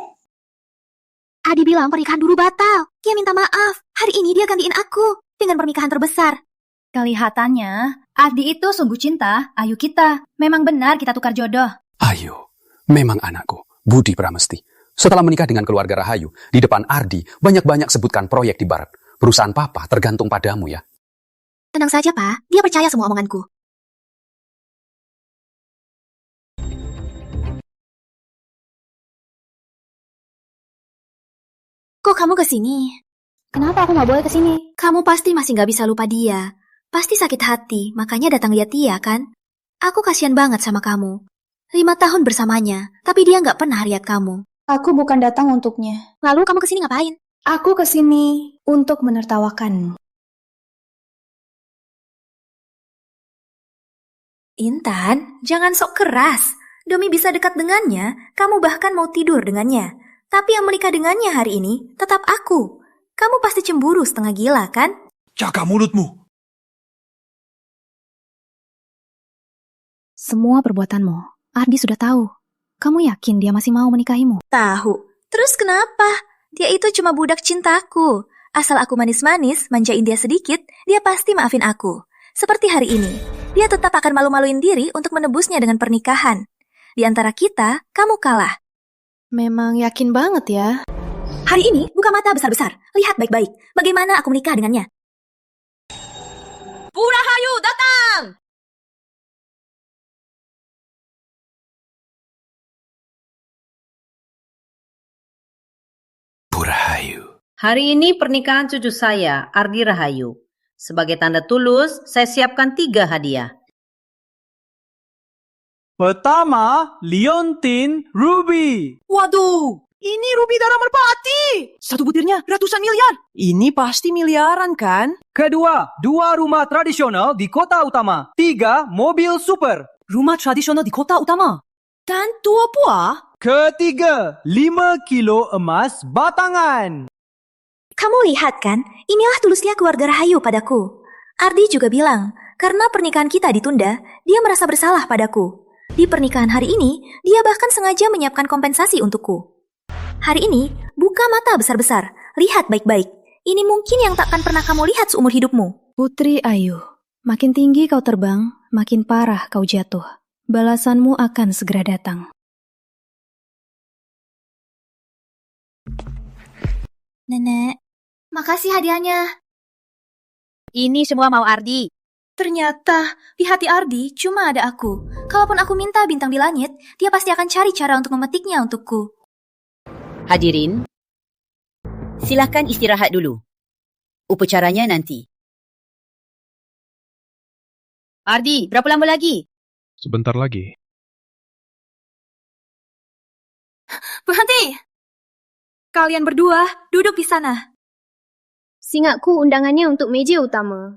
Adi bilang pernikahan dulu batal. Dia minta maaf. Hari ini dia gantiin aku dengan pernikahan terbesar. Kelihatannya, Adi itu sungguh cinta Ayu kita. Memang benar kita tukar jodoh. Ayu, memang anakku, Budi Pramesti. Setelah menikah dengan keluarga Rahayu, di depan Ardi, banyak-banyak sebutkan proyek di barat. Perusahaan papa tergantung padamu ya. Tenang saja, Pak. Dia percaya semua omonganku. Kok kamu kesini? Kenapa aku nggak boleh kesini? Kamu pasti masih nggak bisa lupa dia. Pasti sakit hati, makanya datang lihat dia, kan? Aku kasihan banget sama kamu. 5 tahun bersamanya, tapi dia nggak pernah lihat kamu. Aku bukan datang untuknya. Lalu kamu kesini ngapain? Aku kesini untuk menertawakanmu. Intan, jangan sok keras. Demi bisa dekat dengannya, kamu bahkan mau tidur dengannya. Tapi yang menikah dengannya hari ini tetap aku. Kamu pasti cemburu setengah gila, kan? Jaga mulutmu. Semua perbuatanmu, Ardi sudah tahu. Kamu yakin dia masih mau menikahimu? Tahu. Terus kenapa? Dia itu cuma budak cintaku. Asal aku manis-manis, manjain dia sedikit, dia pasti maafin aku. Seperti hari ini, dia tetap akan malu-maluin diri untuk menebusnya dengan pernikahan. Di antara kita, kamu kalah. Memang yakin banget ya. Hari ini, buka mata besar-besar. Lihat baik-baik, bagaimana aku menikah dengannya. Purahayu datang! Purahayu. Hari ini pernikahan cucu saya, Ardi Rahayu. Sebagai tanda tulus, saya siapkan 3 hadiah. Pertama, Liontin Ruby. Waduh, ini ruby darah merpati. 1 butirnya ratusan miliar. Ini pasti miliaran kan? Kedua, 2 rumah tradisional di kota utama. 3 mobil super. Rumah tradisional di kota utama. Dan 2 buah. Ketiga, 5 kilo emas batangan. Kamu lihat kan, inilah tulusnya keluarga Rahayu padaku. Ardi juga bilang, karena pernikahan kita ditunda, dia merasa bersalah padaku. Di pernikahan hari ini, dia bahkan sengaja menyiapkan kompensasi untukku. Hari ini, buka mata besar-besar, lihat baik-baik. Ini mungkin yang takkan pernah kamu lihat seumur hidupmu. Putri Ayu, makin tinggi kau terbang, makin parah kau jatuh. Balasanmu akan segera datang. Nenek, makasih hadiahnya. Ini semua mau Ardi. Ternyata, di hati Ardi cuma ada aku. Kalaupun aku minta bintang di langit, dia pasti akan cari cara untuk memetiknya untukku. Hadirin, silakan istirahat dulu. Upacaranya nanti. Ardi, berapa lama lagi? Sebentar lagi. Berhenti! Kalian berdua, duduk di sana. Singatku undangannya untuk meja utama.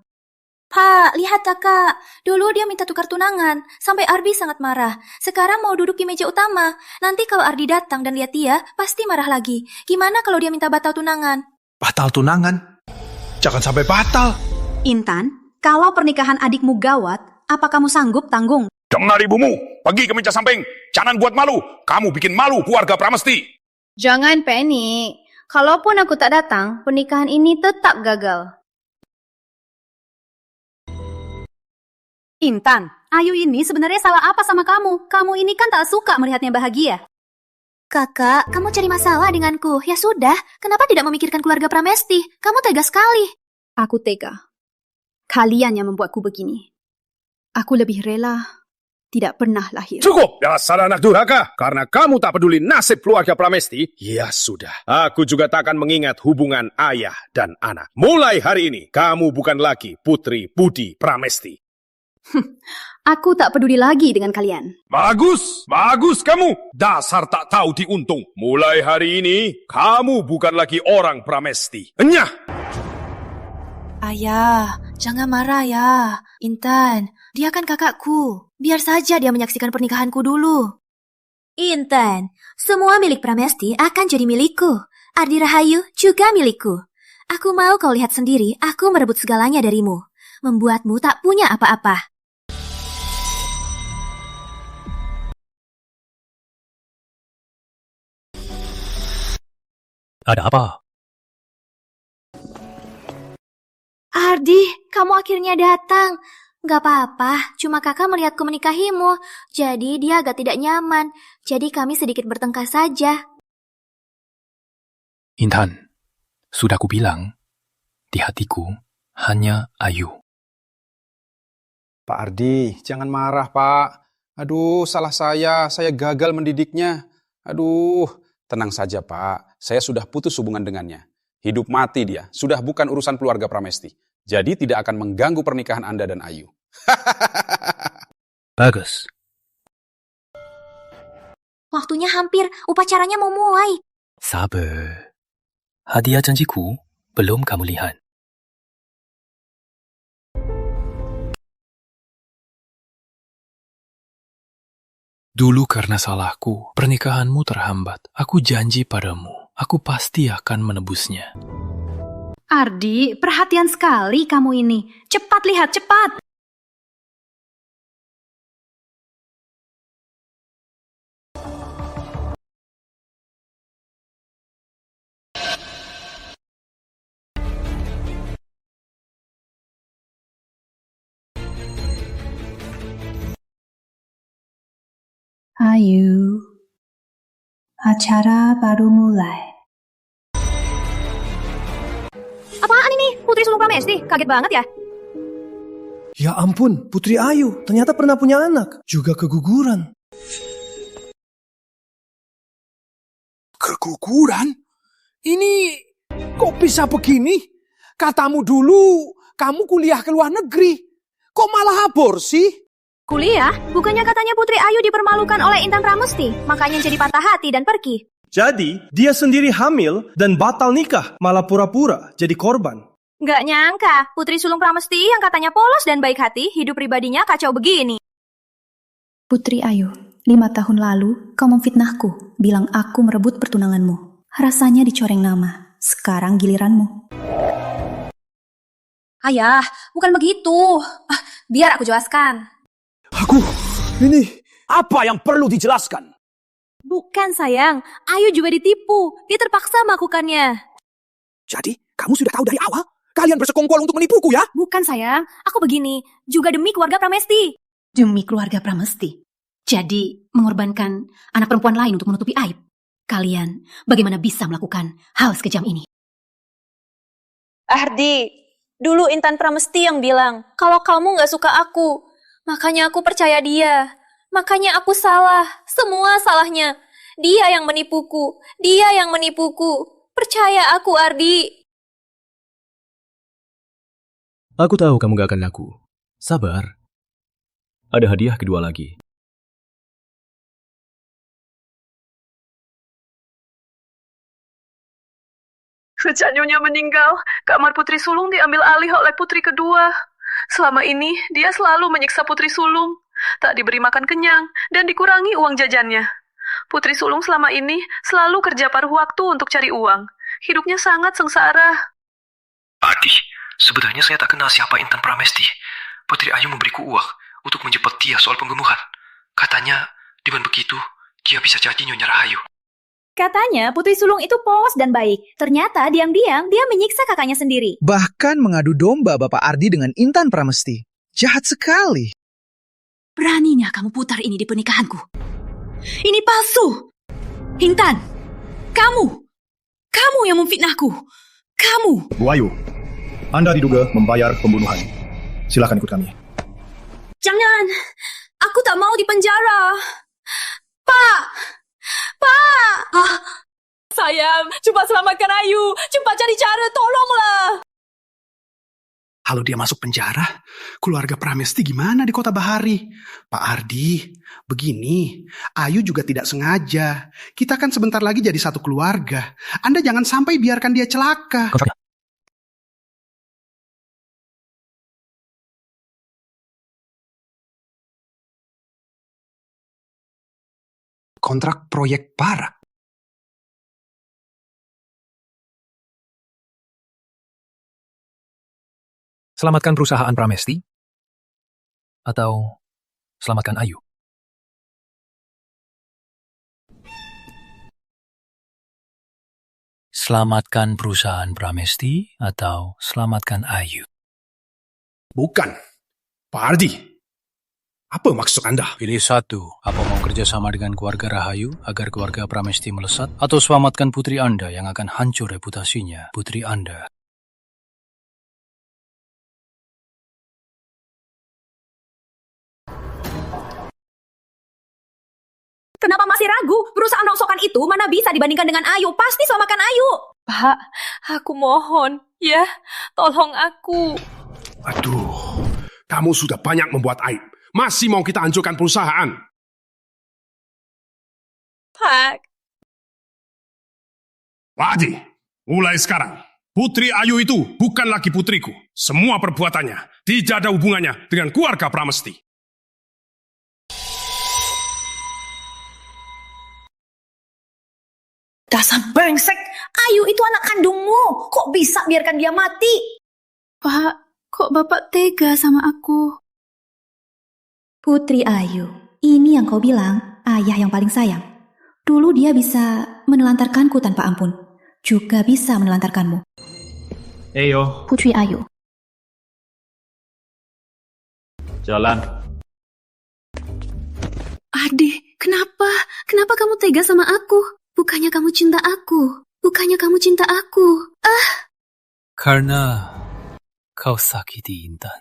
Pak, lihat kakak. Dulu dia minta tukar tunangan, sampai Ardi sangat marah. Sekarang mau duduk di meja utama. Nanti kalau Ardi datang dan lihat dia, pasti marah lagi. Gimana kalau dia minta batal tunangan? Batal tunangan? Jangan sampai batal. Intan, kalau pernikahan adikmu gawat, apa kamu sanggup tanggung? Dengar ibumu, pergi ke meja samping. Jangan buat malu. Kamu bikin malu keluarga Pramesti. Jangan panik. Kalaupun aku tak datang, pernikahan ini tetap gagal. Intan, Ayu ini sebenarnya salah apa sama kamu? Kamu ini kan tak suka melihatnya bahagia. Kakak, kamu cari masalah denganku. Ya sudah, kenapa tidak memikirkan keluarga Pramesti? Kamu tega sekali. Aku tega. Kalian yang membuatku begini. Aku lebih rela tidak pernah lahir. Cukup! Dasar anak durhaka. Karena kamu tak peduli nasib keluarga Pramesti, ya sudah. Aku juga tak akan mengingat hubungan ayah dan anak. Mulai hari ini, kamu bukan lagi Putri Budi Pramesti. Aku tak peduli lagi dengan kalian. Bagus! Bagus kamu! Dasar tak tahu diuntung. Mulai hari ini, kamu bukan lagi orang Pramesti. Enyah! Ayah, jangan marah ya. Intan, dia kan kakakku. Biar saja dia menyaksikan pernikahanku dulu. Intan, semua milik Pramesti akan jadi milikku. Ardi Rahayu juga milikku. Aku mau kau lihat sendiri, aku merebut segalanya darimu. Membuatmu tak punya apa-apa. Ada apa? Ardi, kamu akhirnya datang. Gak apa-apa, cuma kakak melihatku menikahimu. Jadi dia agak tidak nyaman. Jadi kami sedikit bertengkar saja. Intan, sudah kubilang, di hatiku hanya Ayu. Pak Ardi, jangan marah, Pak. Aduh, salah saya gagal mendidiknya. Aduh, Tenang saja, Pak. Saya sudah putus hubungan dengannya. Hidup mati dia, sudah bukan urusan keluarga Pramesti. Jadi tidak akan mengganggu pernikahan Anda dan Ayu. Bagus. Waktunya hampir, upacaranya mau mulai. Sabar. Hadiah janjiku belum kamu lihat. Dulu karena salahku, pernikahanmu terhambat. Aku janji padamu, aku pasti akan menebusnya. Ardi, perhatian sekali kamu ini. Cepat lihat, cepat. Ayu, acara baru mulai. Apaan ini? Putri Sulung Pramesti? Kaget banget ya? Ya ampun, Putri Ayu ternyata pernah punya anak, juga keguguran. Keguguran? Ini kok bisa begini? Katamu dulu, kamu kuliah ke luar negeri. Kok malah aborsi? Kuliah? Bukannya katanya Putri Ayu dipermalukan oleh Intan Pramesti, makanya jadi patah hati dan pergi. Jadi, dia sendiri hamil dan batal nikah, malah pura-pura jadi korban. Nggak nyangka, Putri Sulung Pramesti yang katanya polos dan baik hati, hidup pribadinya kacau begini. Putri Ayu, 5 tahun lalu kau memfitnahku, bilang aku merebut pertunanganmu. Rasanya dicoreng nama, sekarang giliranmu. Ayah, bukan begitu. Biar aku jelaskan. Ini apa yang perlu dijelaskan? Bukan sayang, Ayu juga ditipu. Dia terpaksa melakukannya. Jadi, kamu sudah tahu dari awal? Kalian bersekongkol untuk menipuku ya? Bukan sayang, aku begini. Juga demi keluarga Pramesti. Demi keluarga Pramesti? Jadi, mengorbankan anak perempuan lain untuk menutupi aib? Kalian bagaimana bisa melakukan hal sekejam ini? Ardi, dulu Intan Pramesti yang bilang kalau kamu gak suka aku. Makanya aku percaya dia. Makanya aku salah. Semua salahnya. Dia yang menipuku. Dia yang menipuku. Percaya aku, Ardi. Aku tahu kamu gak akan laku. Sabar. Ada hadiah kedua lagi. Sejak Nyonya meninggal, kamar Putri Sulung diambil alih oleh putri kedua. Selama ini, dia selalu menyiksa Putri Sulung. Tak diberi makan kenyang dan dikurangi uang jajannya. Putri Sulung selama ini selalu kerja paruh waktu untuk cari uang. Hidupnya sangat sengsara. Adi, sebenarnya saya tak kenal siapa Intan Pramesti. Putri Ayu memberiku uang untuk menjebak dia soal pembunuhan. Katanya, dengan begitu, dia bisa jadi Nyonya Rahayu. Katanya Putri Sulung itu polos dan baik. Ternyata diam-diam dia menyiksa kakaknya sendiri. Bahkan mengadu domba Bapak Ardi dengan Intan Pramesti. Jahat sekali. Beraninya kamu putar ini di pernikahanku. Ini palsu. Intan, kamu yang memfitnahku. Kamu. Bu Ayu, Anda diduga membayar pembunuhan. Silakan ikut kami. Jangan, aku tak mau dipenjara. Pak! Sayang, cepat selamatkan Ayu. Cepat cari cara, tolonglah. Kalau dia masuk penjara, keluarga Pramesti gimana di Kota Bahari? Pak Ardi, begini, Ayu juga tidak sengaja. Kita kan sebentar lagi jadi satu keluarga. Anda jangan sampai biarkan dia celaka. Kontrak proyek Barak. Selamatkan perusahaan Pramesti? Atau selamatkan Ayu? Selamatkan perusahaan Pramesti atau selamatkan Ayu? Bukan. Pak Ardi, apa maksud Anda? Pilih satu. Apa mau kerjasama dengan keluarga Rahayu agar keluarga Pramesti melesat? Atau selamatkan putri Anda yang akan hancur reputasinya, putri Anda? Kenapa masih ragu? Perusahaan rongsokan itu mana bisa dibayar dibandingkan dengan Ayu. Pasti selamatkan Ayu. Pak, aku mohon, ya, tolong aku. Aduh, kamu sudah banyak membuat aib. Masih mau kita hancurkan perusahaan? Pak. Pak Adi, mulai sekarang, Putri Ayu itu bukan lagi putriku. Semua perbuatannya tidak ada hubungannya dengan keluarga Pramesti. Dasar brengsek, Ayu itu anak kandungmu. Kok bisa biarkan dia mati? Pak, kok Bapak tega sama aku? Putri Ayu, ini yang kau bilang ayah yang paling sayang. Dulu dia bisa menelantarkanku tanpa ampun. Juga bisa menelantarkanmu. Eyo. Putri Ayu. Jalan. Ardi, kenapa? Kenapa kamu tega sama aku? Bukannya kamu cinta aku. Bukannya kamu cinta aku. Karena kau sakiti Intan.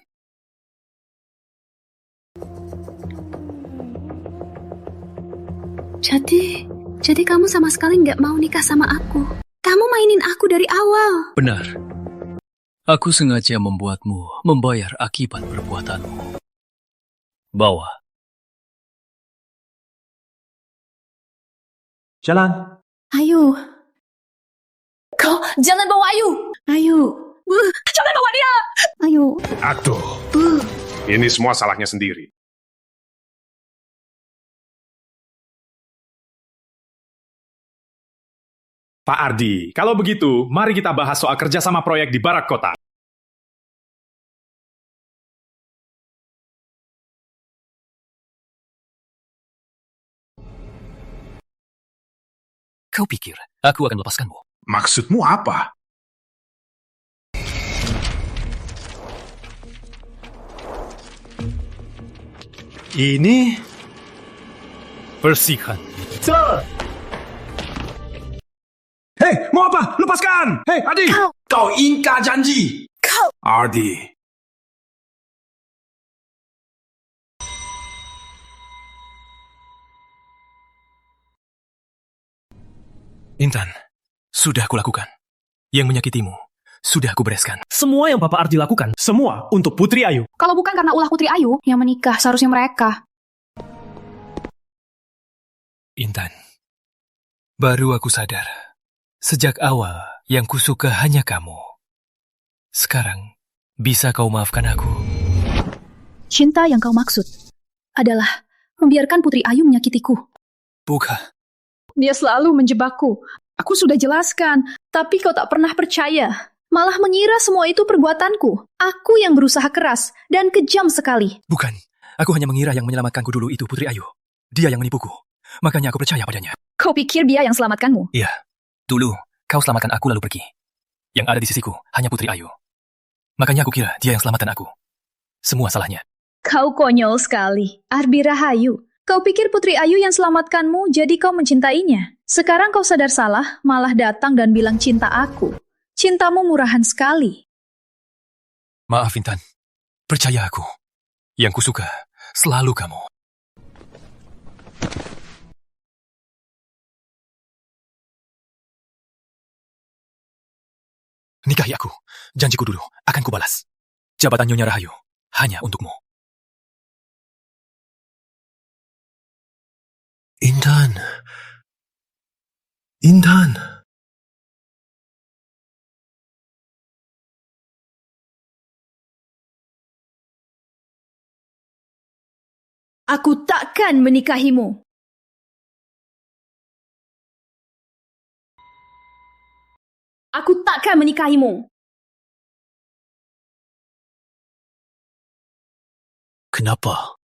Jadi kamu sama sekali nggak mau nikah sama aku. Kamu mainin aku dari awal. Benar. Aku sengaja membuatmu membayar akibat perbuatanmu. Bawa. Jalan. Ayu. Kau jangan bawa Ayu. Ayu. Jangan bawa dia. Ayu. Aduh, ini semua salahnya sendiri. Pak Ardi, kalau begitu, mari kita bahas soal kerjasama proyek di Barak Kota. Kau pikir aku akan melepaskanmu? Maksudmu apa? Ini bersihkan. Hei, mau apa? Lepaskan! Hei, Ardi! Kau ingkar janji! Ardi. Intan, sudah kulakukan. Yang menyakitimu, sudah kubereskan. Semua yang Bapak Ardi lakukan, semua untuk Putri Ayu. Kalau bukan karena ulah Putri Ayu yang menikah, seharusnya mereka. Intan, baru aku sadar. Sejak awal, yang kusuka hanya kamu. Sekarang, bisa kau maafkan aku? Cinta yang kau maksud adalah membiarkan Putri Ayu menyakitiku. Bukan. Dia selalu menjebakku. Aku sudah jelaskan, tapi kau tak pernah percaya. Malah mengira semua itu perbuatanku. Aku yang berusaha keras dan kejam sekali. Bukan. Aku hanya mengira yang menyelamatkanku dulu itu Putri Ayu. Dia yang menipuku. Makanya aku percaya padanya. Kau pikir dia yang selamatkanmu? Iya. Dulu, kau selamatkan aku lalu pergi. Yang ada di sisiku hanya Putri Ayu. Makanya aku kira dia yang selamatkan aku. Semua salahnya. Kau konyol sekali. Ardi Rahayu. Kau pikir Putri Ayu yang selamatkanmu, jadi kau mencintainya. Sekarang kau sadar salah, malah datang dan bilang cinta aku. Cintamu murahan sekali. Maaf Intan. Percaya aku. Yang kusuka selalu kamu. Nikahi aku. Janjiku dulu akan kubalas. Jabatan Nyonya Rahayu hanya untukmu. Intan. Intan. Aku takkan menikahimu. Aku takkan menikahimu. Kenapa?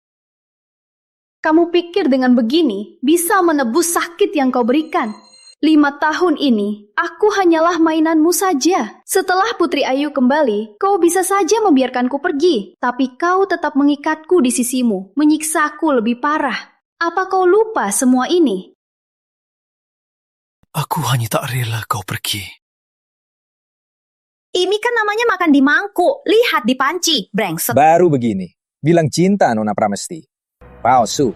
Kamu pikir dengan begini bisa menebus sakit yang kau berikan? 5 tahun ini, aku hanyalah mainanmu saja. Setelah Putri Ayu kembali, kau bisa saja membiarkanku pergi. Tapi kau tetap mengikatku di sisimu, menyiksaku lebih parah. Apa kau lupa semua ini? Aku hanya tak rela kau pergi. Ini kan namanya makan di mangkuk. Lihat di panci, brengsek. Baru begini. Bilang cinta Nona Pramesti. Palsu.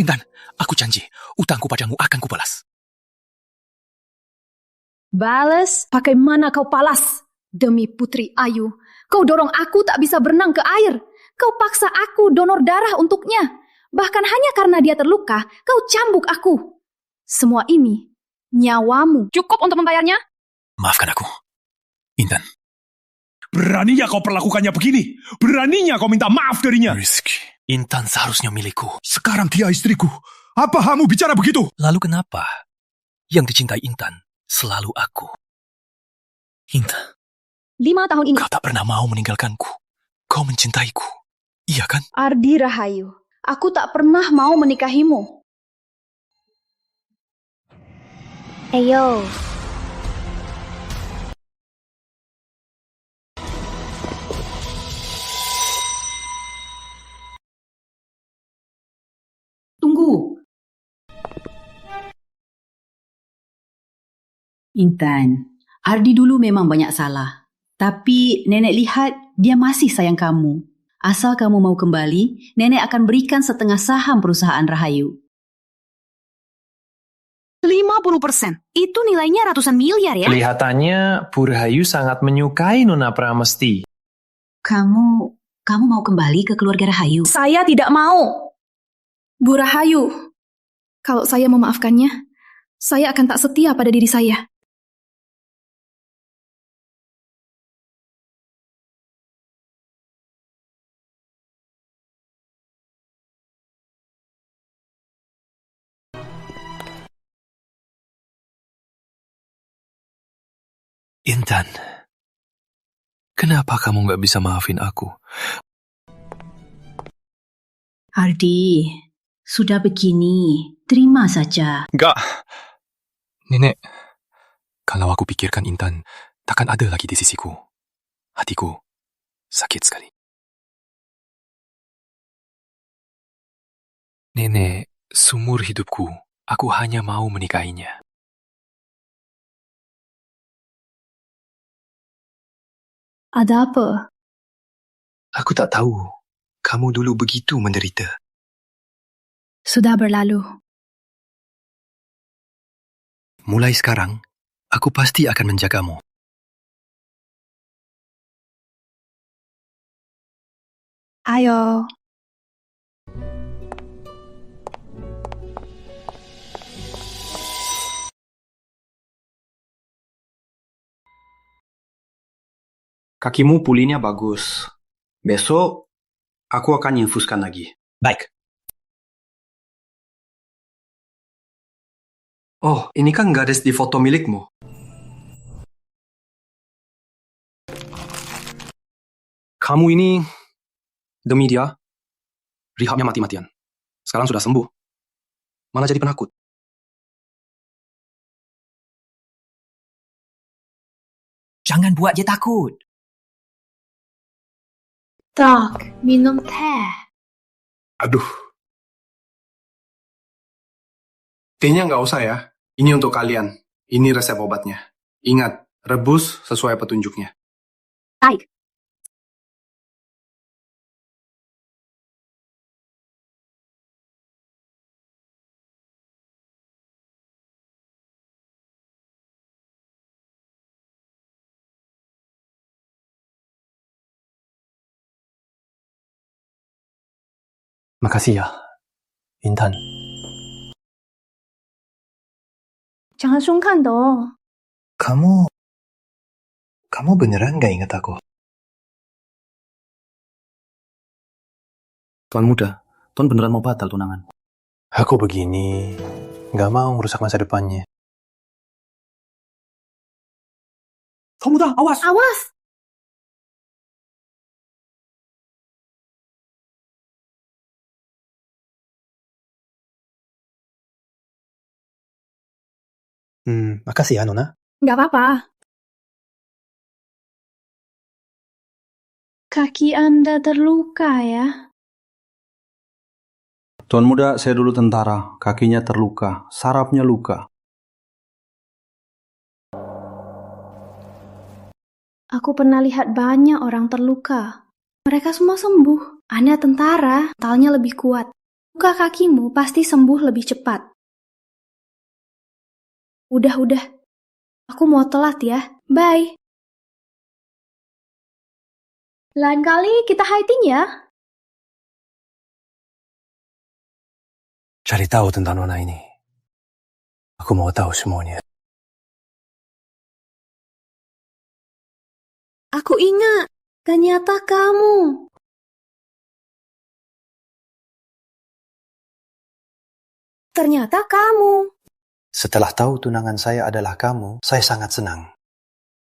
Intan, aku janji, utangku padamu akan kubalas. Balas? Bagaimana kau balas? Demi Putri Ayu, kau dorong aku tak bisa berenang ke air. Kau paksa aku donor darah untuknya. Bahkan hanya karena dia terluka, kau cambuk aku. Semua ini, nyawamu cukup untuk membayarnya? Maafkan aku, Intan. Beraninya kau perlakukannya begini? Beraninya kau minta maaf darinya? Rizky, Intan seharusnya milikku. Sekarang dia istriku. Apa kamu bicara begitu? Lalu kenapa yang dicintai Intan selalu aku? Intan, 5 tahun ini. kau tak pernah mau meninggalkanku. Kau mencintaiku, iya kan? Ardi Rahayu, aku tak pernah mau menikahimu. Ayo. Tunggu. Intan, Ardi dulu memang banyak salah. Tapi nenek lihat dia masih sayang kamu. Asal kamu mau kembali, nenek akan berikan setengah saham perusahaan Rahayu. 50%. Itu nilainya ratusan miliar ya? Kelihatannya Bu Rahayu sangat menyukai Nona Pramesti. Kamu mau kembali ke keluarga Rahayu? Saya tidak mau. Bu Rahayu, kalau saya memaafkannya, saya akan tak setia pada diri saya. Intan, kenapa kamu nggak bisa maafin aku? Ardi, sudah begini, terima saja. Nggak. Nenek, kalau aku pikirkan Intan, takkan ada lagi di sisiku. Hatiku sakit sekali. Nenek, seumur hidupku, aku hanya mau menikahinya. Ada apa? Aku tak tahu. Kamu dulu begitu menderita. Sudah berlalu. Mulai sekarang, aku pasti akan menjagamu. Ayo. Kakimu pulihnya bagus. Besok, aku akan infuskan lagi. Baik. Oh, ini kan garis di foto milikmu. Kamu ini, demi dia, rehabnya mati-matian. Sekarang sudah sembuh. Malah jadi penakut. Jangan buat dia takut. Tak, minum teh. Aduh. Tehnya nggak usah ya. Ini untuk kalian. Ini resep obatnya. Ingat, rebus sesuai petunjuknya. Baik. Makasih ya, Intan. Jangan sungkan dong. Kamu beneran gak ingat aku? Tuan muda, Tuan beneran mau batal tunangan? Aku begini, gak mau merusak masa depannya. Tuan muda, awas! Awas! Makasih ya, Nona. Nggak apa-apa. Kaki Anda terluka ya? Tuan muda, saya dulu tentara. Kakinya terluka, sarafnya luka. Aku pernah lihat banyak orang terluka. Mereka semua sembuh. Anda tentara, mentalnya lebih kuat. Luka kakimu pasti sembuh lebih cepat. Udah. Aku mau telat ya. Bye. Lain kali kita hiking ya. Cari tahu tentang nona ini. Aku mau tahu semuanya. Aku ingat. Ternyata kamu. Ternyata kamu. Setelah tahu tunangan saya adalah kamu, saya sangat senang.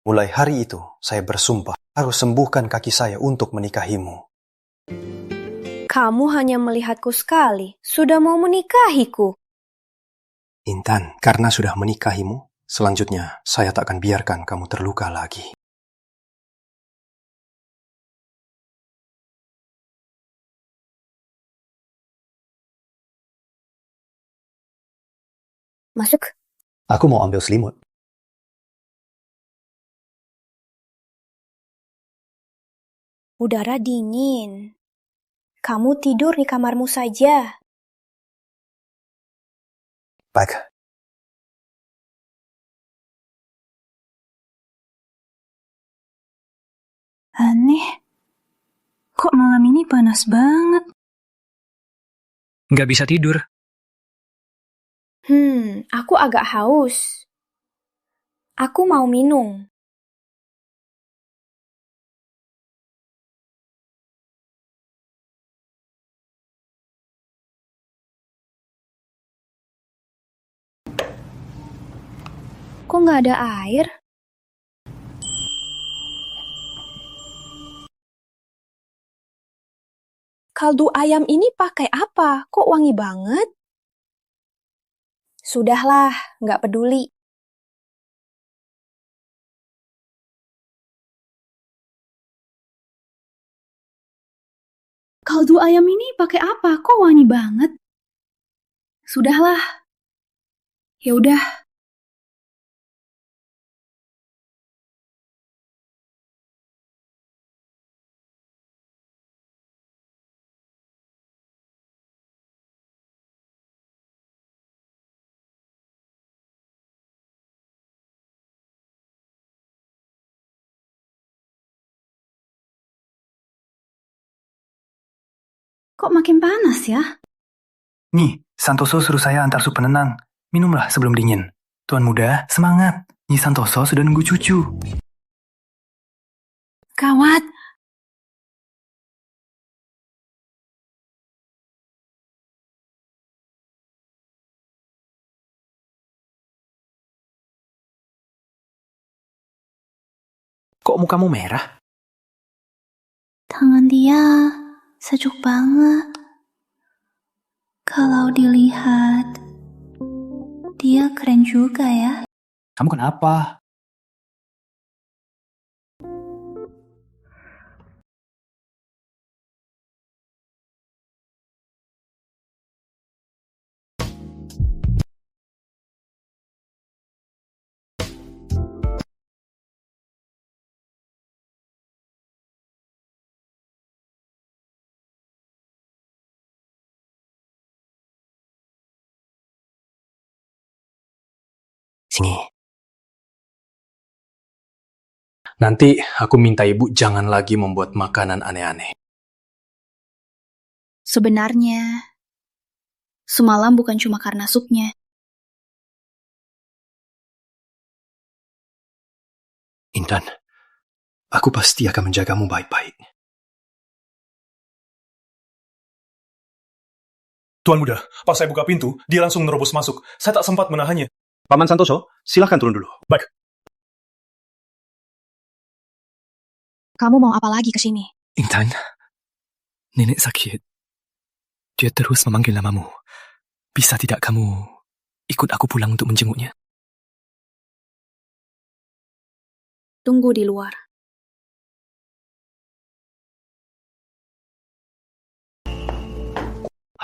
Mulai hari itu, saya bersumpah harus sembuhkan kaki saya untuk menikahimu. Kamu hanya melihatku sekali, sudah mau menikahiku. Intan, karena sudah menikahimu, selanjutnya saya tak akan biarkan kamu terluka lagi. Masuk. Aku mau ambil selimut. Udara dingin. Kamu tidur di kamarmu saja. Baik. Aneh. Kok malam ini panas banget? Nggak bisa tidur. Aku agak haus. Aku mau minum. Kok nggak ada air? Kaldu ayam ini pakai apa? Kok wangi banget? Sudahlah, nggak peduli. Kaldu ayam ini pakai apa? Kok wangi banget? Sudahlah. Ya udah. Kok makin panas ya? Nyi, Santoso suruh saya antar sup penenang. Minumlah sebelum dingin. Tuan muda, semangat. Nyi Santoso sudah nunggu cucu. Gawat. Kok mukamu merah? Tangan dia sejuk banget. Kalau dilihat, dia keren juga ya. Kamu kenapa? Sini. Nanti aku minta ibu jangan lagi membuat makanan aneh-aneh. Sebenarnya, semalam bukan cuma karena supnya. Intan, aku pasti akan menjagamu baik-baik. Tuan muda, pas saya buka pintu, dia langsung nerobos masuk. Saya tak sempat menahannya. Paman Santoso, silahkan turun dulu. Baik. Kamu mau apa lagi ke sini? Intan, nenek sakit. Dia terus memanggil namamu. Bisa tidak kamu ikut aku pulang untuk menjenguknya? Tunggu di luar.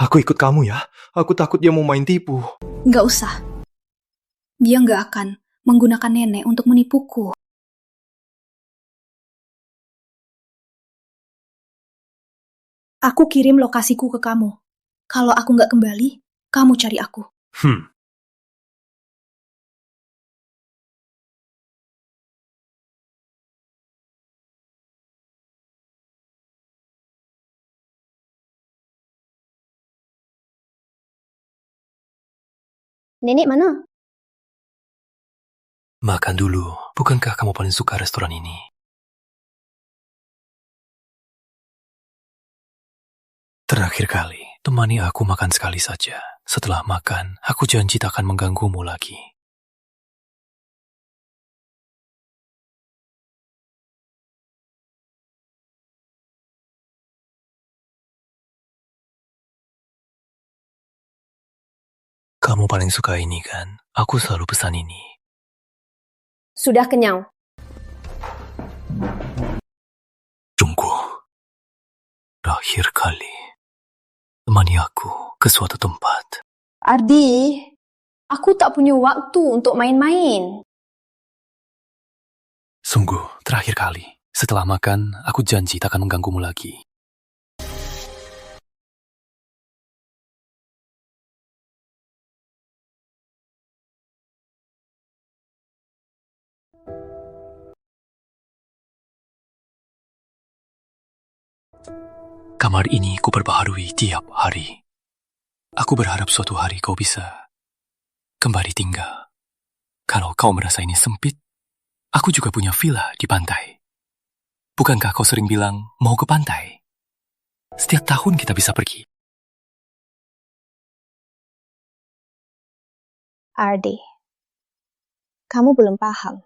Aku ikut kamu ya. Aku takut dia mau main tipu. Nggak usah. Dia nggak akan menggunakan nenek untuk menipuku. Aku kirim lokasiku ke kamu. Kalau aku nggak kembali, kamu cari aku. Nenek mana? Makan dulu. Bukankah kamu paling suka restoran ini? Terakhir kali, temani aku makan sekali saja. Setelah makan, aku janji tak akan mengganggumu lagi. Kamu paling suka ini kan? Aku selalu pesan ini. Sudah kenyang. Tunggu. Terakhir kali, temani aku ke suatu tempat. Ardi, aku tak punya waktu untuk main-main. Sungguh, terakhir kali. Setelah makan, aku janji tak akan mengganggumu lagi. Kamar ini kuperbaharui tiap hari. Aku berharap suatu hari kau bisa kembali tinggal. Kalau kau merasa ini sempit, aku juga punya villa di pantai. Bukankah kau sering bilang mau ke pantai? Setiap tahun kita bisa pergi. Ardi, kamu belum paham.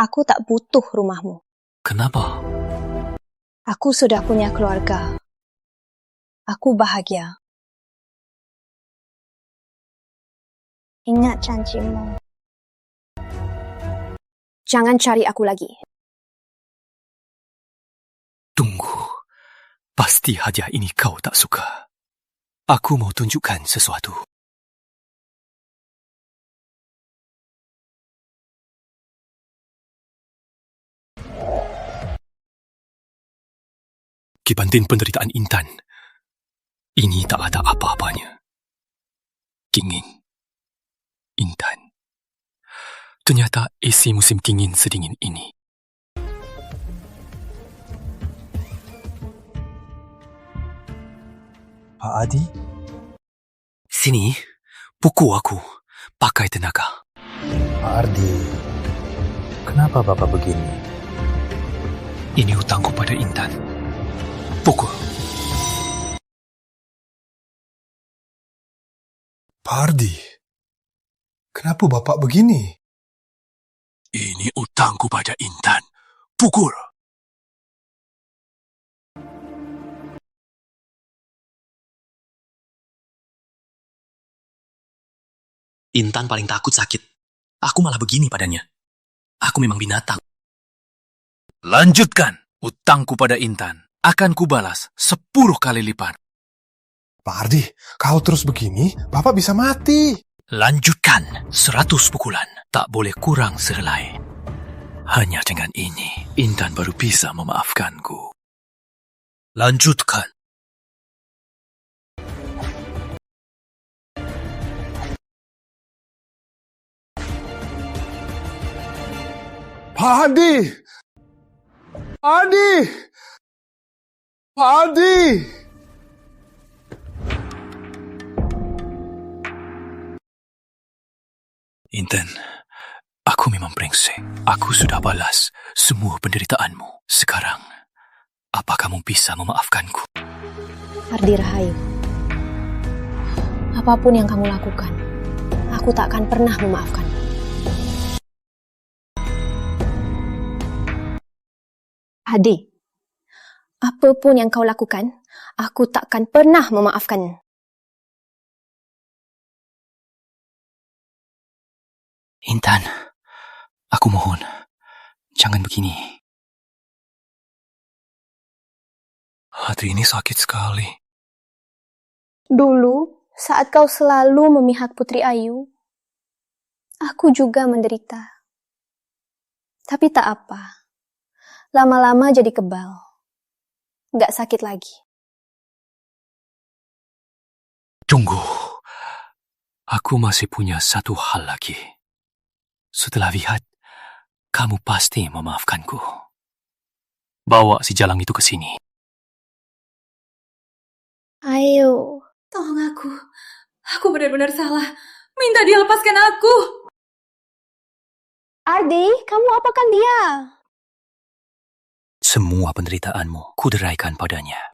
Aku tak butuh rumahmu. Kenapa? Aku sudah punya keluarga. Aku bahagia. Ingat janjimu. Jangan cari aku lagi. Tunggu. Pasti hadiah ini kau tak suka. Aku mau tunjukkan sesuatu. Dibanding penderitaan Intan, ini tak ada apa-apanya. Dingin. Intan. Ternyata isi musim dingin sedingin ini. Pak Adi? Sini, pukul aku. Pakai tenaga. Pak Ardi, kenapa Bapak begini? Ini hutangku pada Intan. Pukul. Pak Ardi, kenapa Bapak begini? Ini utangku pada Intan. Pukul. Intan paling takut sakit. Aku malah begini padanya. Aku memang binatang. Lanjutkan. Utangku pada Intan akan kubalas 10 kali lipat. Pak Ardi, kalau terus begini, Bapak bisa mati. Lanjutkan 100 pukulan. Tak boleh kurang sehelai. Hanya dengan ini, Intan baru bisa memaafkanku. Lanjutkan. Pak Ardi! Pak Ardi! Pak Ardi! Intan, aku memang brengsek. Aku sudah balas semua penderitaanmu. Sekarang, apa kamu bisa memaafkanku? Ardi Rahayu, apapun yang kamu lakukan, aku tak akan pernah memaafkanmu. Ardi, apapun yang kau lakukan, aku tak akan pernah memaafkanmu. Intan, aku mohon, jangan begini. Hati ini sakit sekali. Dulu, saat kau selalu memihak Putri Ayu, aku juga menderita. Tapi tak apa. Lama-lama jadi kebal. Gak sakit lagi. Tunggu. Aku masih punya satu hal lagi. Setelah lihat, kamu pasti memaafkanku. Bawa si Jalang itu ke sini. Ayo. Tolong aku. Aku benar-benar salah. Minta dia lepaskan aku. Ardi, kamu apakan dia? Semua penderitaanmu kuderaikan padanya.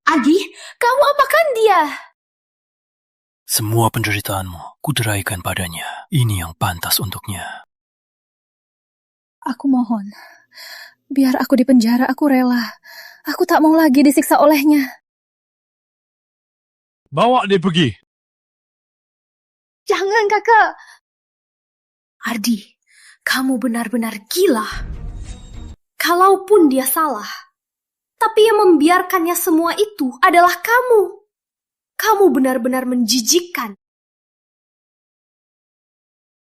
Ardi, kamu apakan dia? Semua penderitaanmu kuderaikan padanya. Ini yang pantas untuknya. Aku mohon. Biar aku di penjara, aku rela. Aku tak mau lagi disiksa olehnya. Bawa dia pergi. Jangan, kakak. Ardi, kamu benar-benar gila. Kalaupun dia salah, tapi yang membiarkannya semua itu adalah kamu. Kamu benar-benar menjijikkan.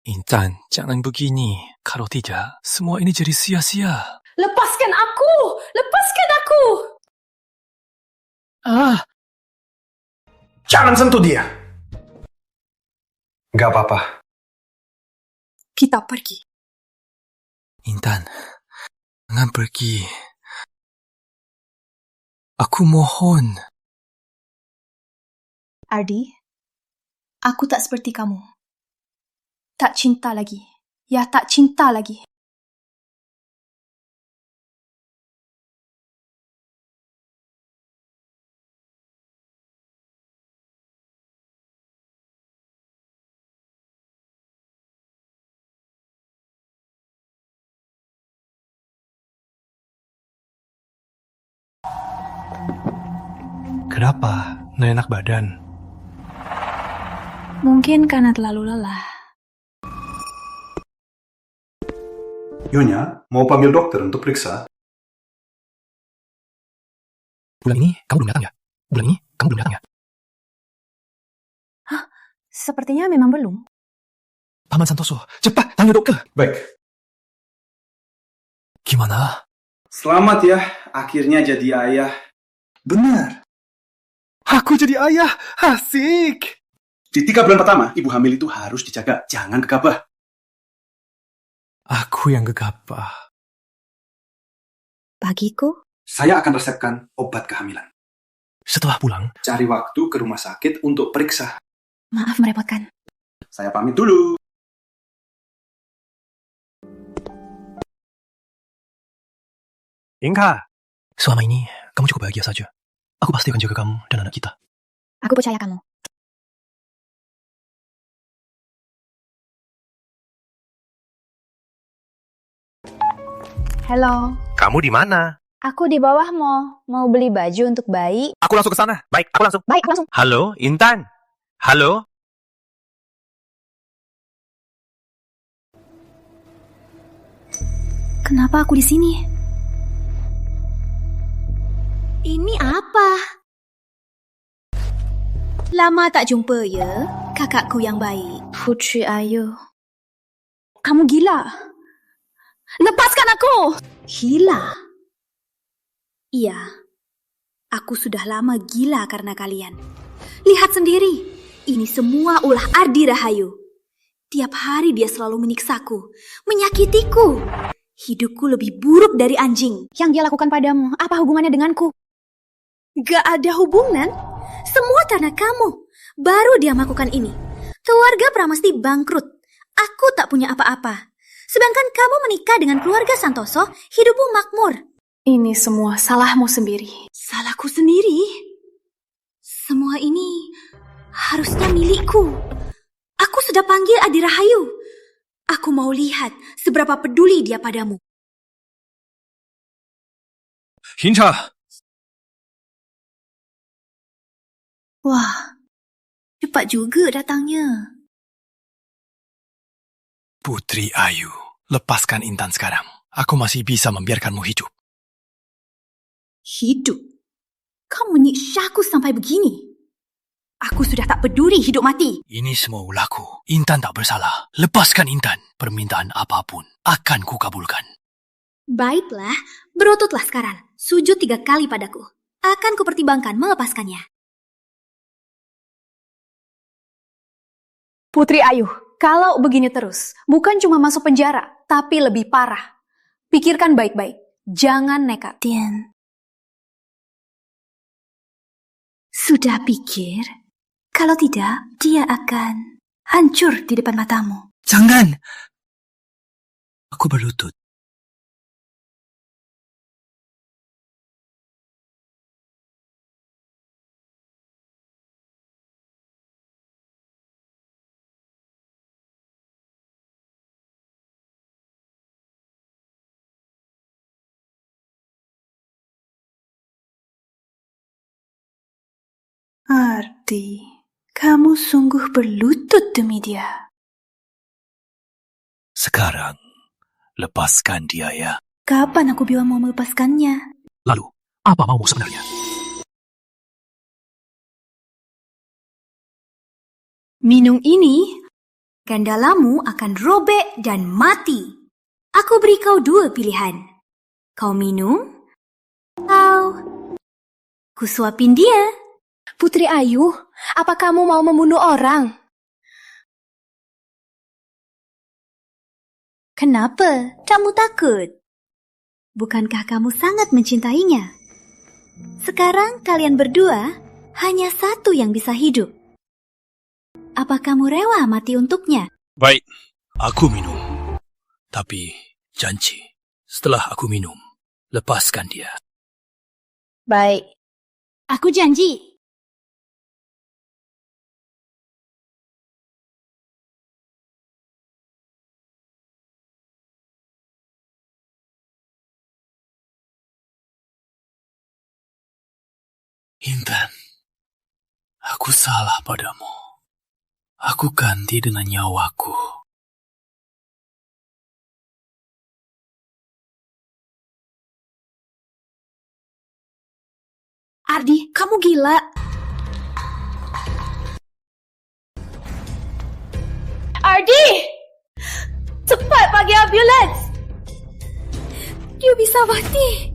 Intan, jangan begini. Kalau tidak, semua ini jadi sia-sia. Lepaskan aku! Lepaskan aku! Jangan sentuh dia. Gak apa-apa. Kita pergi. Intan, jangan pergi. Aku mohon. Ardi, aku tak seperti kamu. Tak cinta lagi. Ya, tak cinta lagi. Kenapa? Nggak enak badan? Mungkin karena terlalu lelah. Nyonya, mau panggil dokter untuk periksa? Bulan ini kamu belum datang ya? Bulan ini kamu belum datang ya? Hah? Sepertinya memang belum. Paman Santoso, cepat panggil dokter. Baik. Gimana? Selamat ya, akhirnya jadi ayah. Benar. Aku jadi ayah, asik. Di 3 bulan pertama, ibu hamil itu harus dijaga, jangan gegabah. Aku yang gegabah. Bagiku? Saya akan resepkan obat kehamilan. Setelah pulang, Cari waktu ke rumah sakit untuk periksa. Maaf merepotkan. Saya pamit dulu. Inka, selama ini kamu cukup bahagia saja. Aku pasti akan jaga kamu dan anak kita. Aku percaya kamu. Halo. Kamu di mana? Aku di bawah mau beli baju untuk bayi. Aku langsung ke sana. Baik, aku langsung. Baik, aku langsung. Halo, Intan. Halo. Kenapa aku di sini? Ini apa? Lama tak jumpa ya, kakakku yang baik. Putri Ayu. Kamu gila. Lepaskan aku! Gila? Iya, aku sudah lama gila karena kalian. Lihat sendiri, ini semua ulah Ardi Rahayu. Tiap hari dia selalu menyiksaku, menyakitiku. Hidupku lebih buruk dari anjing. Yang dia lakukan padamu, apa hubungannya denganku? Gak ada hubungan. Semua karena kamu. Baru dia melakukan ini. Keluarga Pramesti bangkrut. Aku tak punya apa-apa. Sedangkan kamu menikah dengan keluarga Santoso, hidupmu makmur. Ini semua salahmu sendiri. Salahku sendiri? Semua ini harusnya milikku. Aku sudah panggil Adi Rahayu. Aku mau lihat seberapa peduli dia padamu. Hinca! Wah, cepat juga datangnya. Putri Ayu, lepaskan Intan sekarang. Aku masih bisa membiarkanmu hidup. Hidup? Kau menyiksaku sampai begini? Aku sudah tak peduli hidup mati. Ini semua ulahku. Intan tak bersalah. Lepaskan Intan. Permintaan apapun akan kukabulkan. Baiklah, berototlah sekarang. sujud 3 kali padaku. Akan kupertimbangkan melepaskannya. Putri Ayu, kalau begini terus, bukan cuma masuk penjara, tapi lebih parah. Pikirkan baik-baik, jangan nekat. Tian, sudah pikir? Kalau tidak, dia akan hancur di depan matamu. Jangan! Aku berlutut. Ardi, kamu sungguh berlutut demi dia. Sekarang, lepaskan dia ya. Kapan aku bilang mau melepaskannya? Lalu, apa maumu sebenarnya? Minum ini, gandalamu akan robek dan mati. Aku beri kau 2 pilihan. Kau minum, atau kusuapin dia. Putri Ayu, apa kamu mau membunuh orang? Kenapa? Kamu takut? Bukankah kamu sangat mencintainya? Sekarang kalian berdua hanya satu yang bisa hidup. Apa kamu rela mati untuknya? Baik, aku minum. Tapi janji, setelah aku minum, lepaskan dia. Baik. Aku janji. Intan, aku salah padamu. Aku ganti dengan nyawaku. Ardi, kamu gila. Ardi! Cepat panggil ambulans! Dia bisa mati.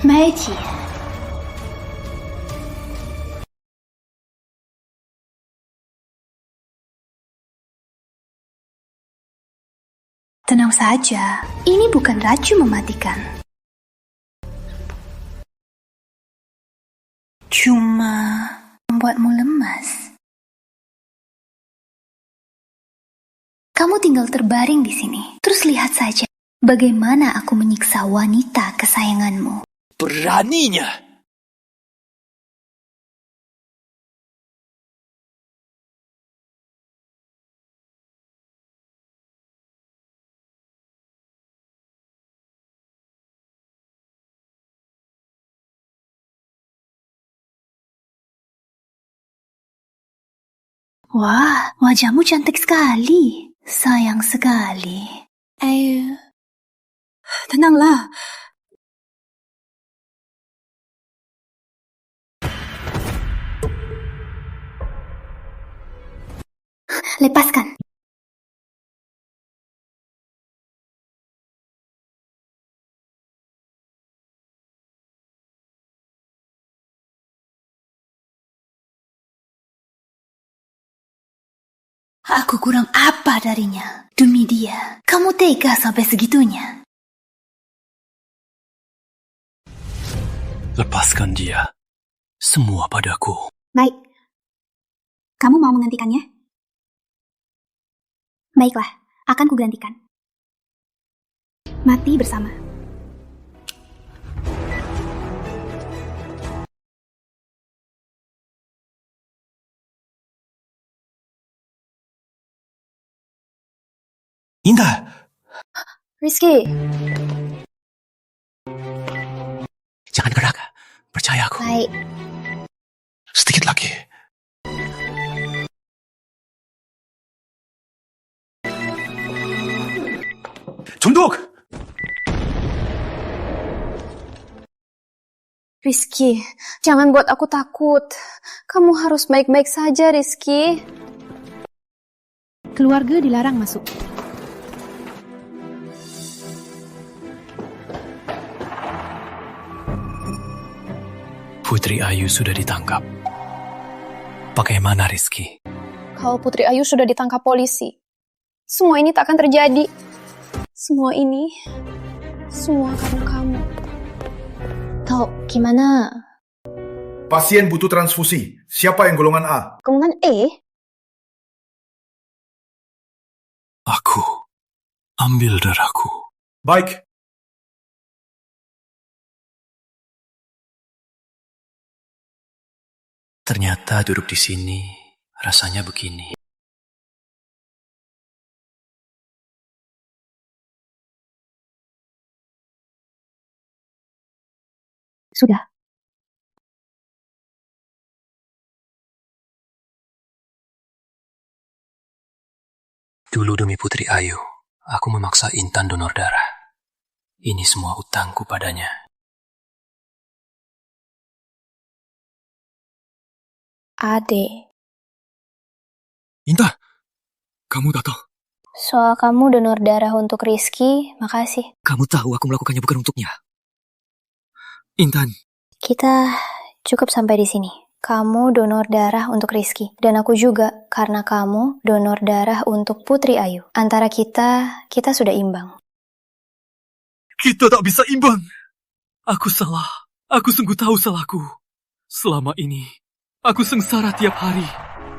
Meici. Tenang saja, ini bukan racun mematikan. Cuma membuatmu lemas. Kamu tinggal terbaring di sini. Terus lihat saja bagaimana aku menyiksa wanita kesayanganmu. Beraninya! Wah, wajahmu cantik sekali. Sayang sekali. Ayo. Tenanglah. Lepaskan. Aku kurang apa darinya? Demi dia, kamu tega sampai segitunya. Lepaskan dia. Semua padaku. Baik. Kamu mau menggantikannya? Baiklah, akan kugantikan. Mati bersama. Indah! Rizky. Jangan gerak. Percaya aku. Baik. Sedikit lagi. Tunduk! Rizky, jangan buat aku takut. Kamu harus baik-baik saja, Rizky. Keluarga dilarang masuk. Putri Ayu sudah ditangkap. Bagaimana, Rizky? Kalau Putri Ayu sudah ditangkap polisi, semua ini tak akan terjadi. Semua karena kamu. Tok, gimana? Pasien butuh transfusi. Siapa yang golongan A? Golongan E? Aku. Ambil darahku. Baik. Ternyata duduk di sini rasanya begini. Sudah. Dulu demi Putri Ayu, aku memaksa Intan donor darah. Ini semua utangku padanya. Ade. Intan, kamu datang. Soal kamu donor darah untuk Rizky, makasih. Kamu tahu aku melakukannya bukan untuknya. Intan. Kita cukup sampai di sini. Kamu donor darah untuk Rizky. Dan aku juga, karena kamu donor darah untuk Putri Ayu. Antara kita sudah imbang. Kita tak bisa imbang. Aku salah. Aku sungguh tahu salahku. Selama ini, aku sengsara tiap hari.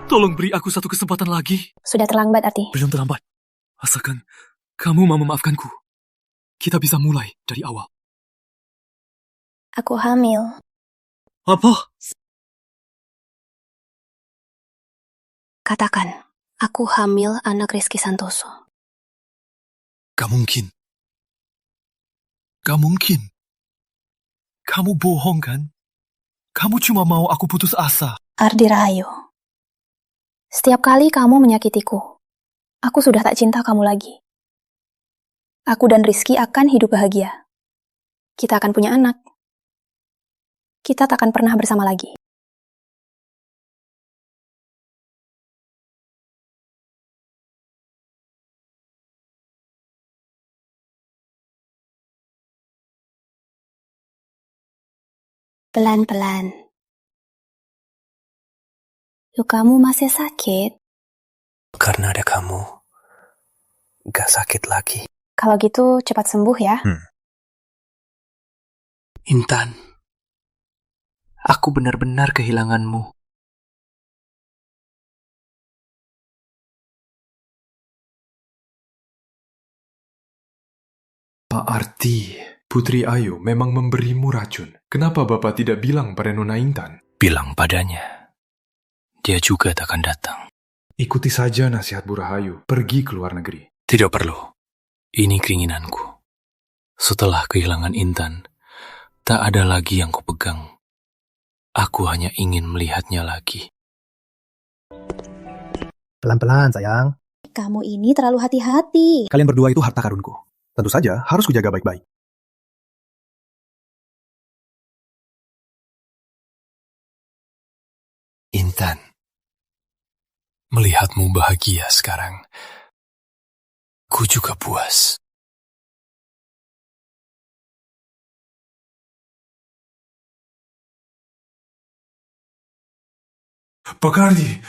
Tolong beri aku satu kesempatan lagi. Sudah terlambat, Arti. Belum terlambat. Asalkan kamu mau memaafkanku. Kita bisa mulai dari awal. Aku hamil. Apa? Katakan, aku hamil anak Rizky Santoso. Gak mungkin. Gak mungkin. Kamu bohong kan? Kamu cuma mau aku putus asa. Ardi Rahayu. Setiap kali kamu menyakitiku, aku sudah tak cinta kamu lagi. Aku dan Rizky akan hidup bahagia. Kita akan punya anak. Kita tak akan pernah bersama lagi. Pelan-pelan. Lukamu masih sakit? Karena ada kamu, gak sakit lagi. Kalau gitu cepat sembuh ya. Intan, aku benar-benar kehilanganmu. Pak Arti, Putri Ayu memang memberimu racun. Kenapa Bapak tidak bilang pada Nona Intan? Bilang padanya, dia juga takkan datang. Ikuti saja nasihat Bu Rahayu, pergi ke luar negeri. Tidak perlu. Ini keinginanku. Setelah kehilangan Intan, tak ada lagi yang kupegang. Aku hanya ingin melihatnya lagi. Pelan-pelan, sayang. Kamu ini terlalu hati-hati. Kalian berdua itu harta karunku. Tentu saja harus kujaga baik-baik. Intan, melihatmu bahagia sekarang, ku juga puas. Pak Ardi,